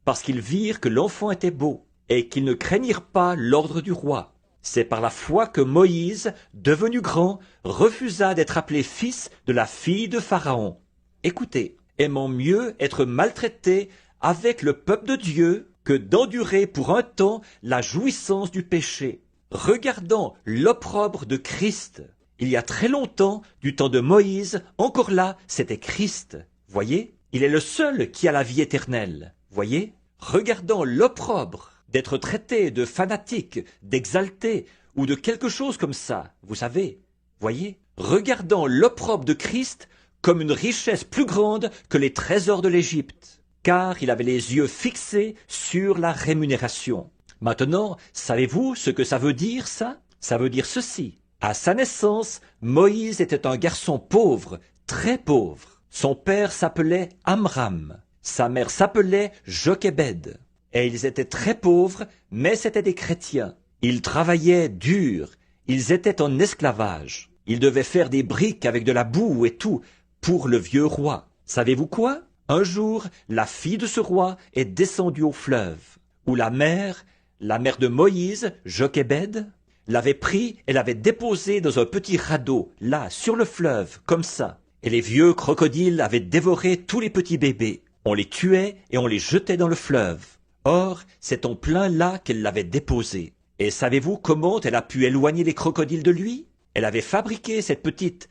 A: parce qu'ils virent que l'enfant était beau et qu'ils ne craignirent pas l'ordre du roi. C'est par la foi que Moïse, devenu grand, refusa d'être appelé fils de la fille de Pharaon. Écoutez, aimant mieux être maltraité avec le peuple de Dieu que d'endurer pour un temps la jouissance du péché. Regardant l'opprobre de Christ. Il y a très longtemps, du temps de Moïse, encore là, c'était Christ. Voyez, il est le seul qui a la vie éternelle. Voyez, regardant l'opprobre d'être traité de fanatique, d'exalté ou de quelque chose comme ça, vous savez. Voyez, regardant l'opprobre de Christ comme une richesse plus grande que les trésors de l'Égypte, car il avait les yeux fixés sur la rémunération. Maintenant, savez-vous ce que ça veut dire, ça? Ça veut dire ceci. À sa naissance, Moïse était un garçon pauvre, très pauvre. Son père s'appelait Amram. Sa mère s'appelait Jochébed. Et ils étaient très pauvres, mais c'étaient des chrétiens. Ils travaillaient dur. Ils étaient en esclavage. Ils devaient faire des briques avec de la boue et tout pour le vieux roi. Savez-vous quoi? Un jour, la fille de ce roi est descendue au fleuve, où la mère de Moïse, Jochébed, l'avait pris et l'avait déposé dans un petit radeau, là, sur le fleuve, comme ça. Et les vieux crocodiles avaient dévoré tous les petits bébés. On les tuait et on les jetait dans le fleuve. Or, c'est en plein là qu'elle l'avait déposé. Et savez-vous comment elle a pu éloigner les crocodiles de lui? Elle avait fabriqué cette petite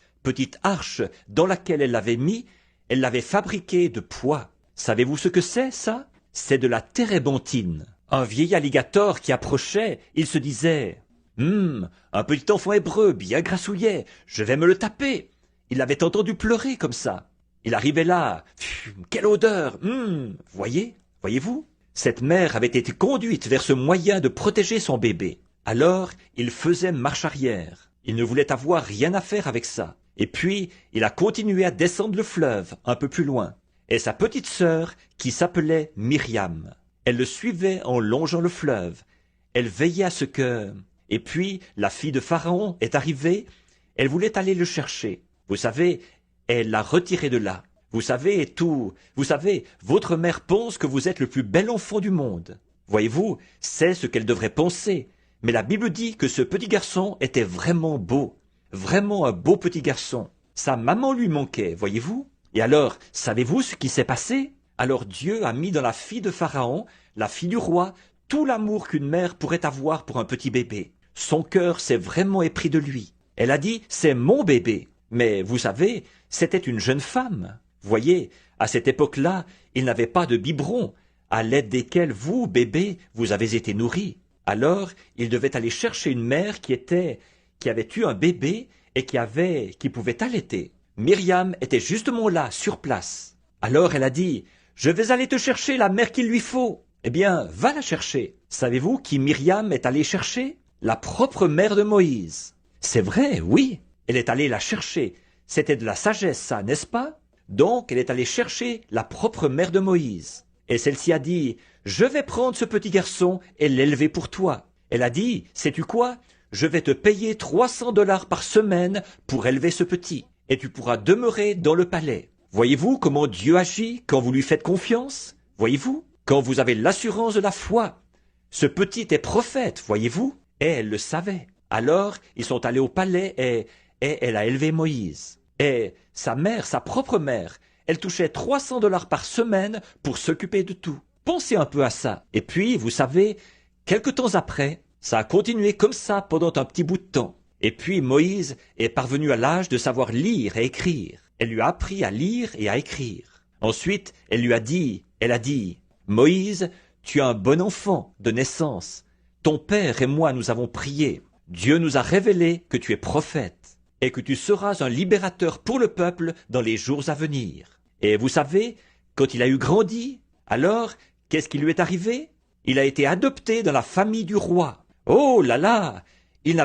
A: arche dans laquelle elle l'avait mis. Elle l'avait fabriquée de pois. Savez-vous ce que c'est, ça? C'est de la térébenthine. Un vieil alligator qui approchait, il se disait « un petit enfant hébreu bien grassouillet, je vais me le taper !» Il l'avait entendu pleurer comme ça. Il arrivait là, quelle odeur! Voyez-vous? Cette mère avait été conduite vers ce moyen de protéger son bébé. Alors, il faisait marche arrière. Il ne voulait avoir rien à faire avec ça. Et puis, il a continué à descendre le fleuve, un peu plus loin. Et sa petite sœur, qui s'appelait Myriam, elle le suivait en longeant le fleuve. Elle veillait à ce que... Et puis, la fille de Pharaon est arrivée. Elle voulait aller le chercher. Vous savez, elle l'a retiré de là. Vous savez, votre mère pense que vous êtes le plus bel enfant du monde. Voyez-vous, c'est ce qu'elle devrait penser. Mais la Bible dit que ce petit garçon était vraiment beau. Vraiment un beau petit garçon. Sa maman lui manquait, voyez-vous? Et alors, savez-vous ce qui s'est passé? Alors Dieu a mis dans la fille de Pharaon, la fille du roi, tout l'amour qu'une mère pourrait avoir pour un petit bébé. Son cœur s'est vraiment épris de lui. Elle a dit, c'est mon bébé. Mais vous savez, c'était une jeune femme. Voyez, à cette époque-là, il n'avait pas de biberon, à l'aide desquels vous, bébé, vous avez été nourris. Alors, il devait aller chercher une mère qui avait eu un bébé et qui pouvait allaiter. Myriam était justement là, sur place. Alors elle a dit, je vais aller te chercher la mère qu'il lui faut. Eh bien, va la chercher. Savez-vous qui Myriam est allée chercher? La propre mère de Moïse. C'est vrai, oui. Elle est allée la chercher. C'était de la sagesse, ça, n'est-ce pas? Donc, elle est allée chercher la propre mère de Moïse. Et celle-ci a dit, je vais prendre ce petit garçon et l'élever pour toi. Elle a dit, sais-tu quoi? Je vais te payer 300 $ par semaine pour élever ce petit. Et tu pourras demeurer dans le palais. Voyez-vous comment Dieu agit quand vous lui faites confiance? Voyez-vous? Quand vous avez l'assurance de la foi. Ce petit est prophète, voyez-vous? Et elle le savait. Alors, ils sont allés au palais et elle a élevé Moïse. Et sa mère, sa propre mère, elle touchait 300 $ par semaine pour s'occuper de tout. Pensez un peu à ça. Et puis, vous savez, quelque temps après, ça a continué comme ça pendant un petit bout de temps. Et puis Moïse est parvenu à l'âge de savoir lire et écrire. Elle lui a appris à lire et à écrire. Ensuite, elle a dit, Moïse, tu es un bon enfant de naissance. Ton père et moi nous avons prié. Dieu nous a révélé que tu es prophète et que tu seras un libérateur pour le peuple dans les jours à venir. Et vous savez, quand il a eu grandi, alors, qu'est-ce qui lui est arrivé? Il a été adopté dans la famille du roi. Oh là là! Il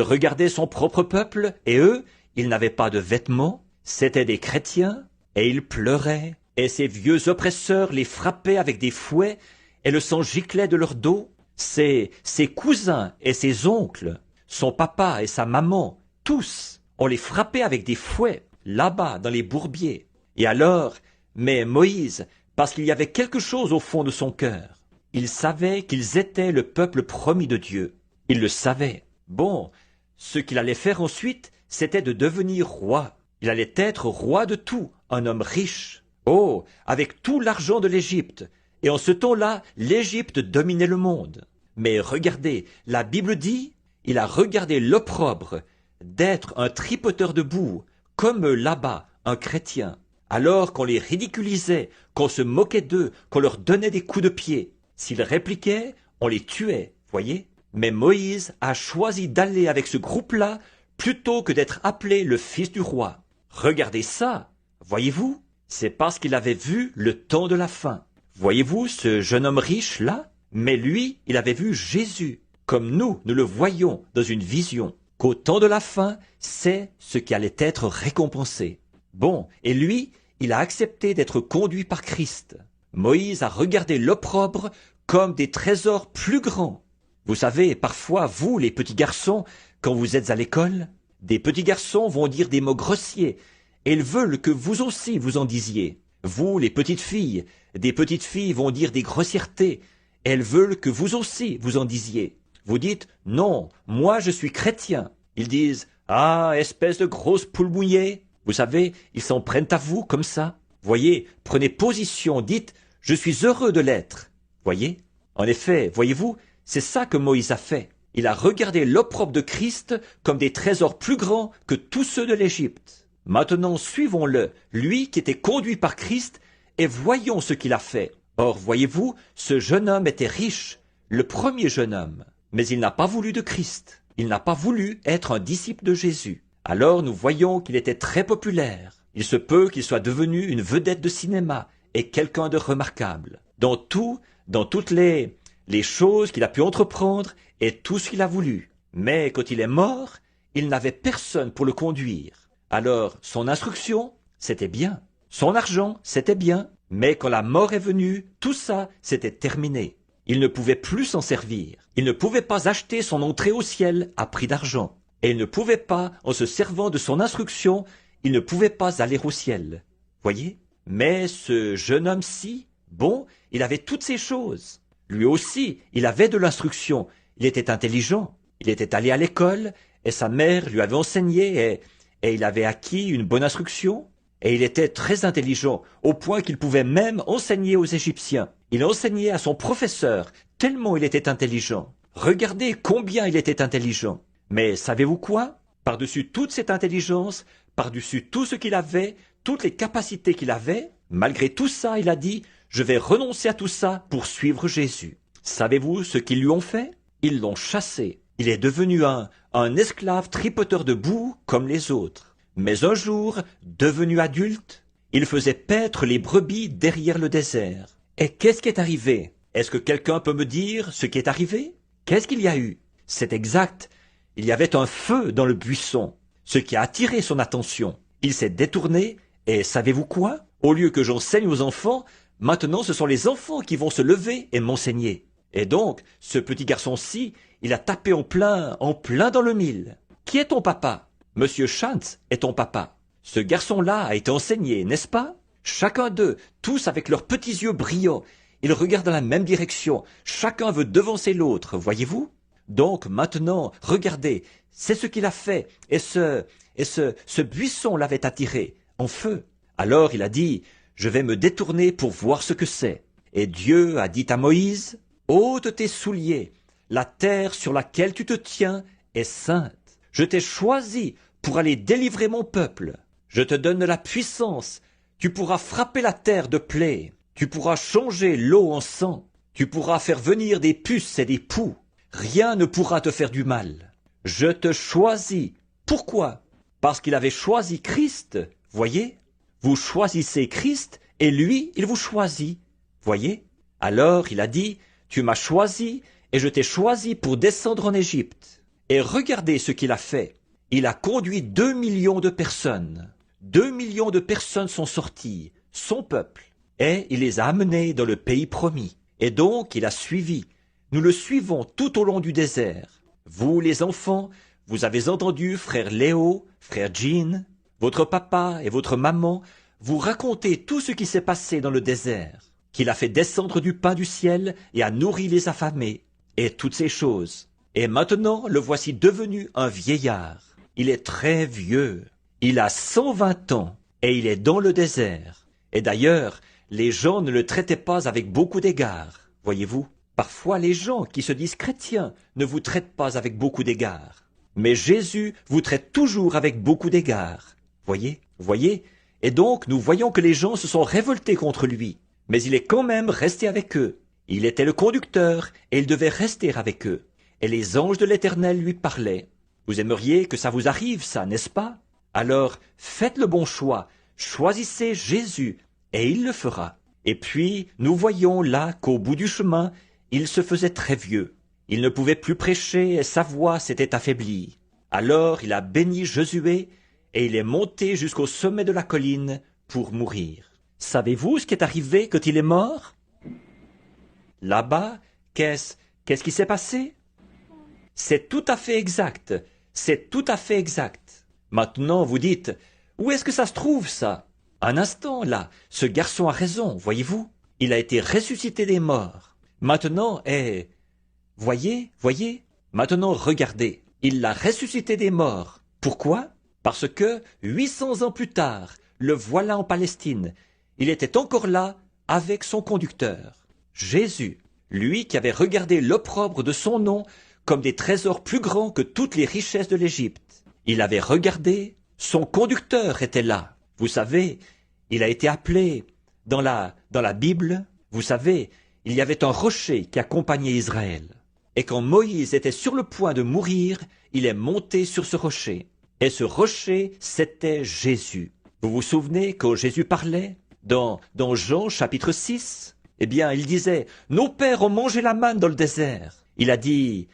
A: regardait son propre peuple, et eux, ils n'avaient pas de vêtements, c'étaient des chrétiens, et ils pleuraient, et ces vieux oppresseurs les frappaient avec des fouets, et le sang giclait de leur dos. Ses cousins et ses oncles, son papa et sa maman, tous, on les frappait avec des fouets, là-bas, dans les bourbiers. Et alors, mais Moïse, parce qu'il y avait quelque chose au fond de son cœur, il savait qu'ils étaient le peuple promis de Dieu. Il le savait. Bon, ce qu'il allait faire ensuite, c'était de devenir roi. Il allait être roi de tout, un homme riche. Oh, avec tout l'argent de l'Égypte. Et en ce temps-là, l'Égypte dominait le monde. Mais regardez, la Bible dit, il a regardé l'opprobre d'être un tripoteur de boue, comme là-bas, un chrétien. Alors qu'on les ridiculisait, qu'on se moquait d'eux, qu'on leur donnait des coups de pied. S'ils répliquaient, on les tuait, voyez? Mais Moïse a choisi d'aller avec ce groupe-là plutôt que d'être appelé le fils du roi. Regardez ça, voyez-vous? C'est parce qu'il avait vu le temps de la fin. Voyez-vous ce jeune homme riche-là? Mais lui, il avait vu Jésus, comme nous le voyons dans une vision, qu'au temps de la fin, c'est ce qui allait être récompensé. Bon, et lui, il a accepté d'être conduit par Christ. Moïse a regardé l'opprobre comme des trésors plus grands. Vous savez, parfois, vous, les petits garçons, quand vous êtes à l'école, des petits garçons vont dire des mots grossiers, et ils veulent que vous aussi vous en disiez. Vous, les petites filles, des petites filles vont dire des grossièretés, et elles veulent que vous aussi vous en disiez. Vous dites, non, moi je suis chrétien. Ils disent, ah, espèce de grosse poule mouillée. Vous savez, ils s'en prennent à vous comme ça. Voyez, prenez position, dites, je suis heureux de l'être. Voyez? En effet, voyez-vous, c'est ça que Moïse a fait. Il a regardé l'opprobre de Christ comme des trésors plus grands que tous ceux de l'Égypte. Maintenant, suivons-le, lui qui était conduit par Christ, et voyons ce qu'il a fait. Or, voyez-vous, ce jeune homme était riche, le premier jeune homme. Mais il n'a pas voulu de Christ. Il n'a pas voulu être un disciple de Jésus. Alors nous voyons qu'il était très populaire. Il se peut qu'il soit devenu une vedette de cinéma et quelqu'un de remarquable. Dans toutes les choses qu'il a pu entreprendre et tout ce qu'il a voulu. Mais quand il est mort, il n'avait personne pour le conduire. Alors son instruction, c'était bien. Son argent, c'était bien. Mais quand la mort est venue, tout ça, c'était terminé. Il ne pouvait plus s'en servir. Il ne pouvait pas acheter son entrée au ciel à prix d'argent. Et il ne pouvait pas, en se servant de son instruction, il ne pouvait pas aller au ciel. Voyez? Mais ce jeune homme-ci, bon, il avait toutes ces choses. Lui aussi, il avait de l'instruction. Il était intelligent. Il était allé à l'école, et sa mère lui avait enseigné, et il avait acquis une bonne instruction. Et il était très intelligent, au point qu'il pouvait même enseigner aux Égyptiens. Il enseignait à son professeur, tellement il était intelligent. Regardez combien il était intelligent. Mais savez-vous quoi? Par-dessus toute cette intelligence, par-dessus tout ce qu'il avait, toutes les capacités qu'il avait, malgré tout ça, il a dit, je vais renoncer à tout ça pour suivre Jésus. Savez-vous ce qu'ils lui ont fait? Ils l'ont chassé. Il est devenu un esclave tripoteur de boue comme les autres. Mais un jour, devenu adulte, il faisait paître les brebis derrière le désert. Et qu'est-ce qui est arrivé? Est-ce que quelqu'un peut me dire ce qui est arrivé? Qu'est-ce qu'il y a eu? C'est exact. Il y avait un feu dans le buisson, ce qui a attiré son attention. Il s'est détourné, et savez-vous quoi? Au lieu que j'enseigne aux enfants, maintenant ce sont les enfants qui vont se lever et m'enseigner. Et donc, ce petit garçon-ci, il a tapé en plein dans le mille. Qui est ton papa? Monsieur Chantz est ton papa. Ce garçon-là a été enseigné, n'est-ce pas? Chacun d'eux, tous avec leurs petits yeux brillants, ils regardent dans la même direction. Chacun veut devancer l'autre, voyez-vous? Donc maintenant, regardez, c'est ce qu'il a fait, et ce buisson l'avait attiré, en feu. Alors il a dit, je vais me détourner pour voir ce que c'est. Et Dieu a dit à Moïse, ôte tes souliers, la terre sur laquelle tu te tiens est sainte. Je t'ai choisi pour aller délivrer mon peuple. Je te donne la puissance, tu pourras frapper la terre de plaies, tu pourras changer l'eau en sang, tu pourras faire venir des puces et des poux. Rien ne pourra te faire du mal. Je te choisis. Pourquoi? Parce qu'il avait choisi Christ. Voyez? Vous choisissez Christ et lui, il vous choisit. Voyez? Alors il a dit, tu m'as choisi et je t'ai choisi pour descendre en Égypte. Et regardez ce qu'il a fait. Il a conduit 2 millions de personnes. 2 millions de personnes sont sorties, son peuple. Et il les a amenés dans le pays promis. Et donc il a suivi. Nous le suivons tout au long du désert. Vous, les enfants, vous avez entendu frère Léo, frère Jean, votre papa et votre maman vous raconter tout ce qui s'est passé dans le désert, qu'il a fait descendre du pain du ciel et a nourri les affamés, et toutes ces choses. Et maintenant, le voici devenu un vieillard. Il est très vieux. Il a 120 ans, et il est dans le désert. Et d'ailleurs, les gens ne le traitaient pas avec beaucoup d'égard, voyez-vous. Parfois, les gens qui se disent chrétiens ne vous traitent pas avec beaucoup d'égard. Mais Jésus vous traite toujours avec beaucoup d'égard. Voyez? Et donc, nous voyons que les gens se sont révoltés contre lui. Mais il est quand même resté avec eux. Il était le conducteur et il devait rester avec eux. Et les anges de l'Éternel lui parlaient. Vous aimeriez que ça vous arrive, ça, n'est-ce pas? Alors, faites le bon choix. Choisissez Jésus et il le fera. Et puis, nous voyons là qu'au bout du chemin, il se faisait très vieux. Il ne pouvait plus prêcher et sa voix s'était affaiblie. Alors il a béni Josué et il est monté jusqu'au sommet de la colline pour mourir. Savez-vous ce qui est arrivé quand il est mort? Là-bas, qu'est-ce qui s'est passé? C'est tout à fait exact. C'est tout à fait exact. Maintenant, vous dites, où est-ce que ça se trouve, ça? Un instant, là, ce garçon a raison, voyez-vous? Il a été ressuscité des morts. Maintenant, voyez, maintenant regardez, il l'a ressuscité des morts. Pourquoi? Parce que 800 ans plus tard, le voilà en Palestine. Il était encore là avec son conducteur. Jésus, lui qui avait regardé l'opprobre de son nom comme des trésors plus grands que toutes les richesses de l'Égypte. Il avait regardé, son conducteur était là. Vous savez, il a été appelé dans la Bible, vous savez, il y avait un rocher qui accompagnait Israël. Et quand Moïse était sur le point de mourir, il est monté sur ce rocher. Et ce rocher, c'était Jésus. Vous vous souvenez quand Jésus parlait dans Jean chapitre 6? Eh bien, il disait, nos pères ont mangé la manne dans le désert. Il a dit,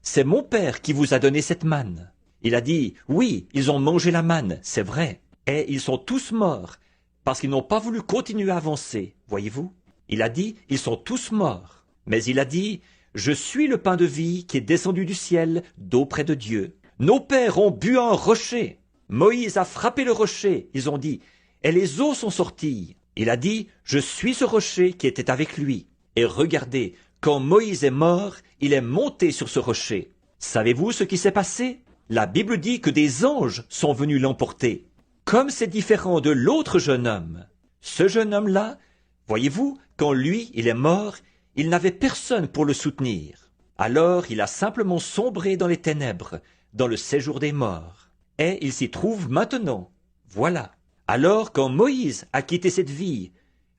A: c'est mon père qui vous a donné cette manne. Il a dit, oui, ils ont mangé la manne, c'est vrai. Et ils sont tous morts parce qu'ils n'ont pas voulu continuer à avancer, voyez-vous? Il a dit, ils sont tous morts. Mais il a dit, je suis le pain de vie qui est descendu du ciel d'auprès de Dieu. Nos pères ont bu un rocher. Moïse a frappé le rocher, ils ont dit, et les eaux sont sorties. Il a dit, je suis ce rocher qui était avec lui. Et regardez, quand Moïse est mort, il est monté sur ce rocher. Savez-vous ce qui s'est passé? La Bible dit que des anges sont venus l'emporter. Comme c'est différent de l'autre jeune homme. Ce jeune homme-là, voyez-vous, quand lui, il est mort, il n'avait personne pour le soutenir. Alors il a simplement sombré dans les ténèbres, dans le séjour des morts. Et il s'y trouve maintenant. Voilà. Alors quand Moïse a quitté cette vie,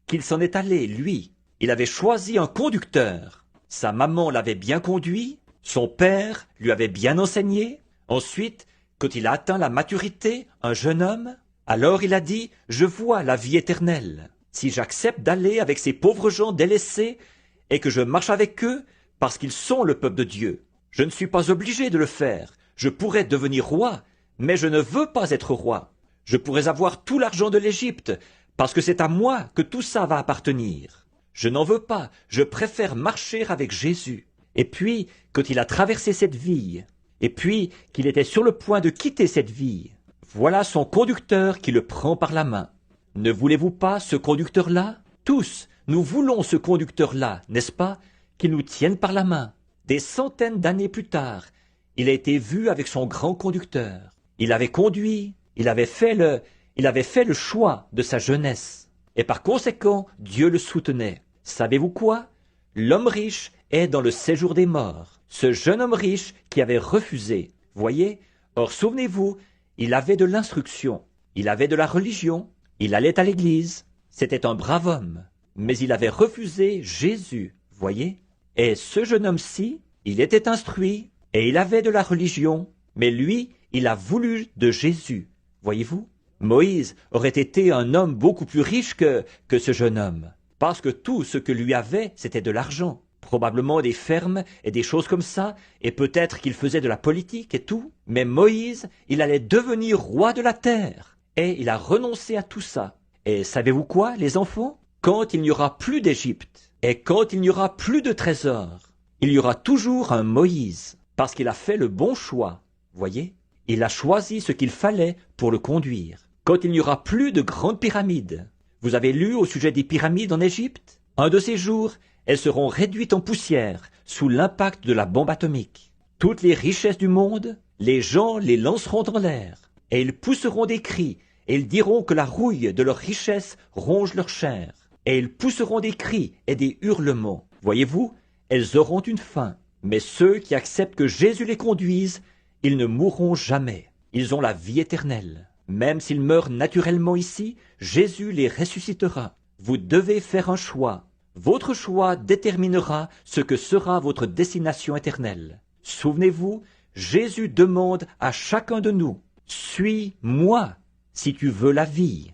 A: qu'il s'en est allé, lui, il avait choisi un conducteur. Sa maman l'avait bien conduit, son père lui avait bien enseigné. Ensuite, quand il a atteint la maturité, un jeune homme, alors il a dit « Je vois la vie éternelle. Si j'accepte d'aller avec ces pauvres gens délaissés et que je marche avec eux parce qu'ils sont le peuple de Dieu, je ne suis pas obligé de le faire. Je pourrais devenir roi, mais je ne veux pas être roi. Je pourrais avoir tout l'argent de l'Égypte parce que c'est à moi que tout ça va appartenir. Je n'en veux pas, je préfère marcher avec Jésus. » Et puis, quand il a traversé cette vie, et puis qu'il était sur le point de quitter cette vie, voilà son conducteur qui le prend par la main. Ne voulez-vous pas ce conducteur-là? Tous, nous voulons ce conducteur-là, n'est-ce pas? Qui nous tienne par la main. Des centaines d'années plus tard, il a été vu avec son grand conducteur. Il avait conduit, il avait fait le choix de sa jeunesse. Et par conséquent, Dieu le soutenait. Savez-vous quoi? L'homme riche est dans le séjour des morts. Ce jeune homme riche qui avait refusé. Voyez? Or, souvenez-vous, il avait de l'instruction. Il avait de la religion. Il allait à l'église. C'était un brave homme. Mais il avait refusé Jésus. Voyez? Et ce jeune homme-ci, il était instruit et il avait de la religion. Mais lui, il a voulu de Jésus. Voyez-vous? Moïse aurait été un homme beaucoup plus riche que ce jeune homme. Parce que tout ce que lui avait, c'était de l'argent. Probablement des fermes et des choses comme ça, et peut-être qu'il faisait de la politique et tout. Mais Moïse, il allait devenir roi de la terre. Et il a renoncé à tout ça. Et savez-vous quoi, les enfants? Quand il n'y aura plus d'Égypte, et quand il n'y aura plus de trésors, il y aura toujours un Moïse. Parce qu'il a fait le bon choix. Voyez? Il a choisi ce qu'il fallait pour le conduire. Quand il n'y aura plus de grandes pyramides. Vous avez lu au sujet des pyramides en Égypte? Un de ces jours, elles seront réduites en poussière sous l'impact de la bombe atomique. Toutes les richesses du monde, les gens les lanceront dans l'air, et ils pousseront des cris, et ils diront que la rouille de leurs richesses ronge leur chair, et ils pousseront des cris et des hurlements. Voyez-vous, elles auront une fin, mais ceux qui acceptent que Jésus les conduise, ils ne mourront jamais. Ils ont la vie éternelle. Même s'ils meurent naturellement ici, Jésus les ressuscitera. Vous devez faire un choix. Votre choix déterminera ce que sera votre destination éternelle. Souvenez-vous, Jésus demande à chacun de nous, « Suis-moi si tu veux la vie. »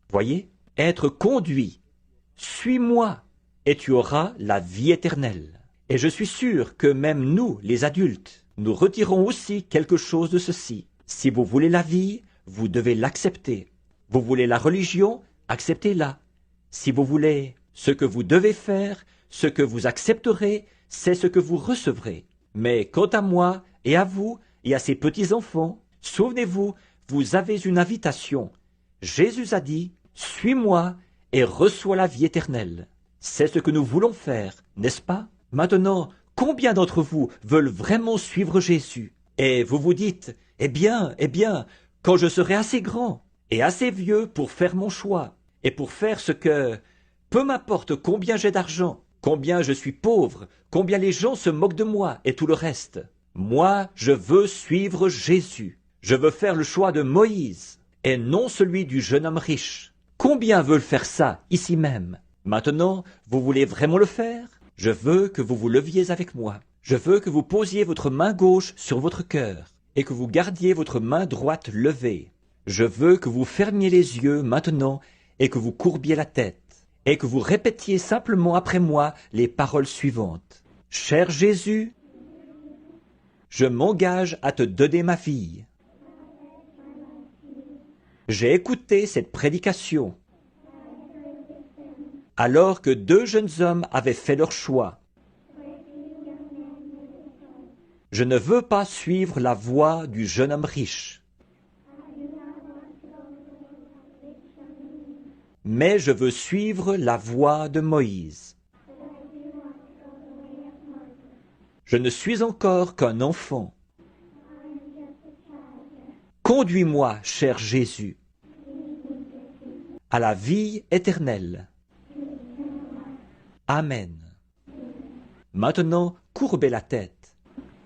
A: Voyez, être conduit. « Suis-moi et tu auras la vie éternelle. » Et je suis sûr que même nous, les adultes, nous retirons aussi quelque chose de ceci. Si vous voulez la vie, vous devez l'accepter. Vous voulez la religion, acceptez-la. Si vous voulez ce que vous devez faire, ce que vous accepterez, c'est ce que vous recevrez. Mais quant à moi et à vous et à ces petits-enfants, souvenez-vous, vous avez une invitation. Jésus a dit, « Suis-moi et reçois la vie éternelle. » C'est ce que nous voulons faire, n'est-ce pas? Maintenant, combien d'entre vous veulent vraiment suivre Jésus? Et vous vous dites, « Eh bien, quand je serai assez grand et assez vieux pour faire mon choix, et pour faire ce que... Peu m'importe combien j'ai d'argent, combien je suis pauvre, combien les gens se moquent de moi et tout le reste. Moi, je veux suivre Jésus. Je veux faire le choix de Moïse, et non celui du jeune homme riche. Combien veulent faire ça, ici même? Maintenant, vous voulez vraiment le faire? Je veux que vous vous leviez avec moi. Je veux que vous posiez votre main gauche sur votre cœur, et que vous gardiez votre main droite levée. Je veux que vous fermiez les yeux maintenant et que vous courbiez la tête, et que vous répétiez simplement après moi les paroles suivantes. « Cher Jésus, je m'engage à te donner ma vie. J'ai écouté cette prédication alors que deux jeunes hommes avaient fait leur choix. Je ne veux pas suivre la voie du jeune homme riche, mais je veux suivre la voie de Moïse. Je ne suis encore qu'un enfant. Conduis-moi, cher Jésus, à la vie éternelle. Amen. Maintenant, courbez la tête.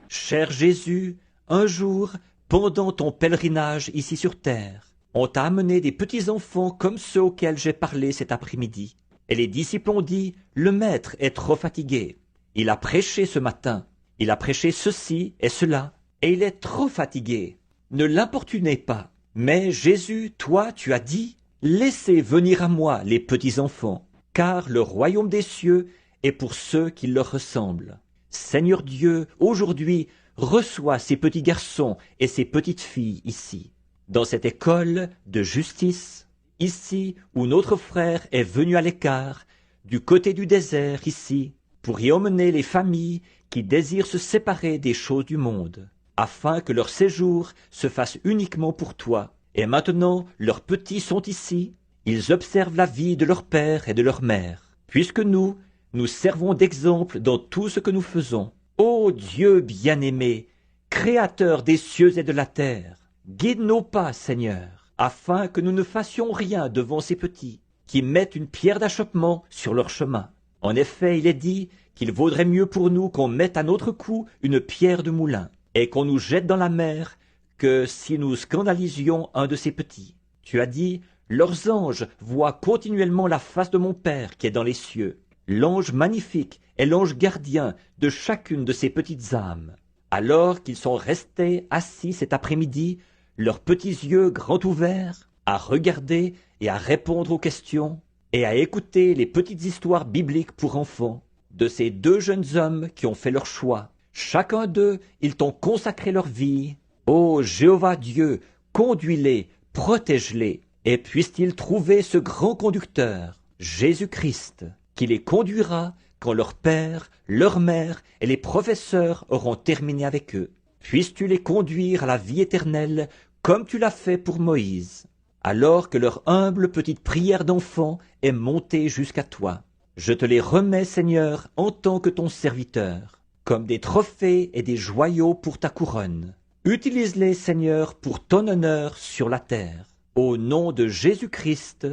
A: Cher Jésus, un jour, pendant ton pèlerinage ici sur terre, on t'a amené des petits enfants comme ceux auxquels j'ai parlé cet après-midi. Et les disciples ont dit, le maître est trop fatigué. Il a prêché ce matin, il a prêché ceci et cela, et il est trop fatigué. Ne l'importunez pas. Mais Jésus, toi, tu as dit, laissez venir à moi les petits enfants, car le royaume des cieux est pour ceux qui leur ressemblent. Seigneur Dieu, aujourd'hui, reçois ces petits garçons et ces petites filles ici, dans cette école de justice, ici où notre frère est venu à l'écart, du côté du désert ici, pour y emmener les familles qui désirent se séparer des choses du monde, afin que leur séjour se fasse uniquement pour toi. Et maintenant, leurs petits sont ici, ils observent la vie de leur père et de leur mère, puisque nous servons d'exemple dans tout ce que nous faisons. Ô Dieu bien-aimé, Créateur des cieux et de la terre, guide nos pas, Seigneur, afin que nous ne fassions rien devant ces petits, qui mettent une pierre d'achoppement sur leur chemin. En effet, il est dit qu'il vaudrait mieux pour nous qu'on mette à notre cou une pierre de moulin, et qu'on nous jette dans la mer, que si nous scandalisions un de ces petits. Tu as dit, leurs anges voient continuellement la face de mon Père qui est dans les cieux. L'ange magnifique est l'ange gardien de chacune de ces petites âmes. Alors qu'ils sont restés assis cet après-midi, leurs petits yeux grands ouverts, à regarder et à répondre aux questions, et à écouter les petites histoires bibliques pour enfants, de ces deux jeunes hommes qui ont fait leur choix. Chacun d'eux, ils t'ont consacré leur vie. Ô Jéhovah Dieu, conduis-les, protège-les, et puissent-ils trouver ce grand conducteur, Jésus-Christ, qui les conduira quand leur père, leur mère et les professeurs auront terminé avec eux. Puisses-tu les conduire à la vie éternelle comme tu l'as fait pour Moïse, alors que leur humble petite prière d'enfant est montée jusqu'à toi. Je te les remets, Seigneur, en tant que ton serviteur, comme des trophées et des joyaux pour ta couronne. Utilise-les, Seigneur, pour ton honneur sur la terre. Au nom de Jésus-Christ,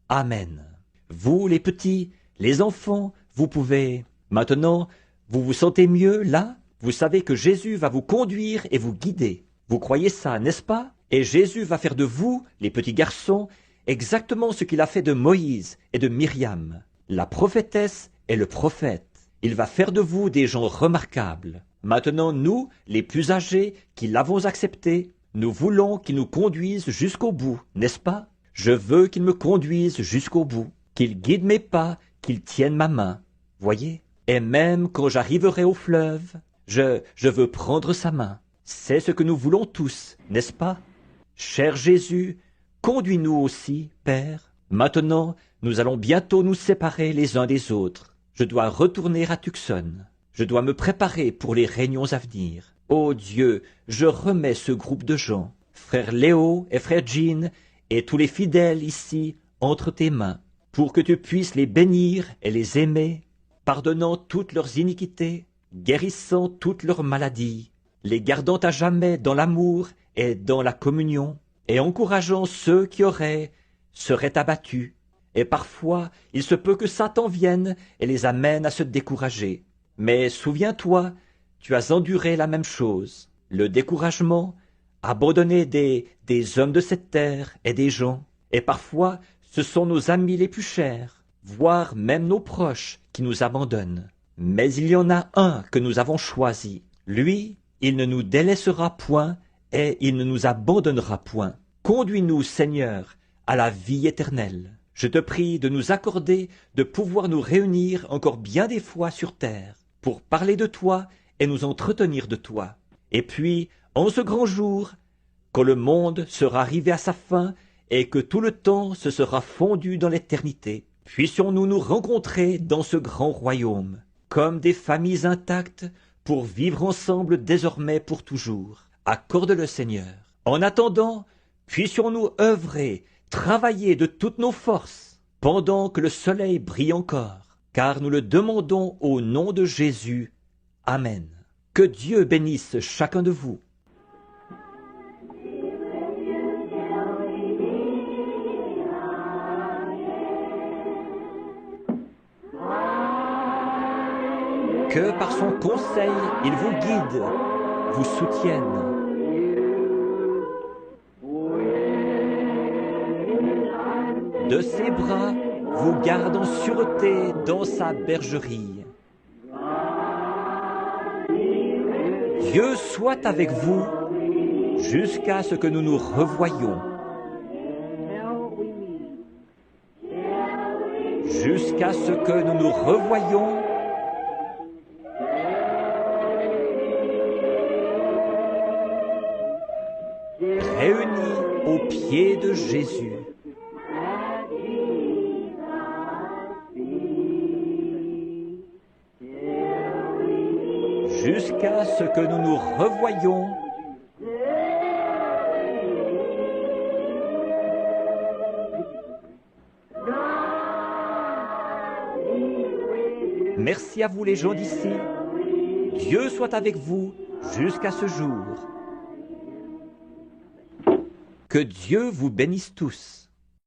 A: Amen. Vous, les petits, les enfants, vous pouvez... Maintenant, vous vous sentez mieux, là? Vous savez que Jésus va vous conduire et vous guider. Vous croyez ça, n'est-ce pas? Et Jésus va faire de vous, les petits garçons, exactement ce qu'il a fait de Moïse et de Myriam, la prophétesse et le prophète. Il va faire de vous des gens remarquables. Maintenant, nous, les plus âgés, qui l'avons accepté, nous voulons qu'il nous conduise jusqu'au bout, n'est-ce pas? Je veux qu'il me conduise jusqu'au bout, qu'il guide mes pas, qu'il tienne ma main. Voyez? Et même quand j'arriverai au fleuve, je veux prendre sa main. C'est ce que nous voulons tous, n'est-ce pas? Cher Jésus, conduis-nous aussi, Père. Maintenant, nous allons bientôt nous séparer les uns des autres. Je dois retourner à Tucson. Je dois me préparer pour les réunions à venir. Ô Dieu, je remets ce groupe de gens, frère Léo et frère Jean, et tous les fidèles ici, entre tes mains, pour que tu puisses les bénir et les aimer, pardonnant toutes leurs iniquités, guérissant toutes leurs maladies, les gardant à jamais dans l'amour et dans la communion, et encourageant ceux qui seraient abattus. Et parfois, il se peut que Satan vienne et les amène à se décourager. Mais souviens-toi, tu as enduré la même chose, le découragement, abandonner des hommes de cette terre et des gens. Et parfois, ce sont nos amis les plus chers, voire même nos proches, qui nous abandonnent. Mais il y en a un que nous avons choisi. Lui, il ne nous délaissera point et il ne nous abandonnera point. Conduis-nous, Seigneur, à la vie éternelle. Je te prie de nous accorder de pouvoir nous réunir encore bien des fois sur terre, pour parler de toi et nous entretenir de toi. Et puis, en ce grand jour, quand le monde sera arrivé à sa fin et que tout le temps se sera fondu dans l'éternité, puissions-nous nous rencontrer dans ce grand royaume, comme des familles intactes, pour vivre ensemble désormais pour toujours. Accorde-le, Seigneur. En attendant, puissions-nous œuvrer, travailler de toutes nos forces, pendant que le soleil brille encore, car nous le demandons au nom de Jésus. Amen. Que Dieu bénisse chacun de vous.
B: Amen.
A: Que par son conseil, il vous guide, vous soutienne. De ses bras, vous garde en sûreté dans sa bergerie. Dieu soit avec vous jusqu'à ce que nous nous revoyions. Jusqu'à ce que nous nous revoyions. Réunis aux pieds de Jésus. Jusqu'à ce que nous nous revoyions. Merci à vous les gens d'ici. Dieu soit avec vous jusqu'à ce jour. Que Dieu vous bénisse tous.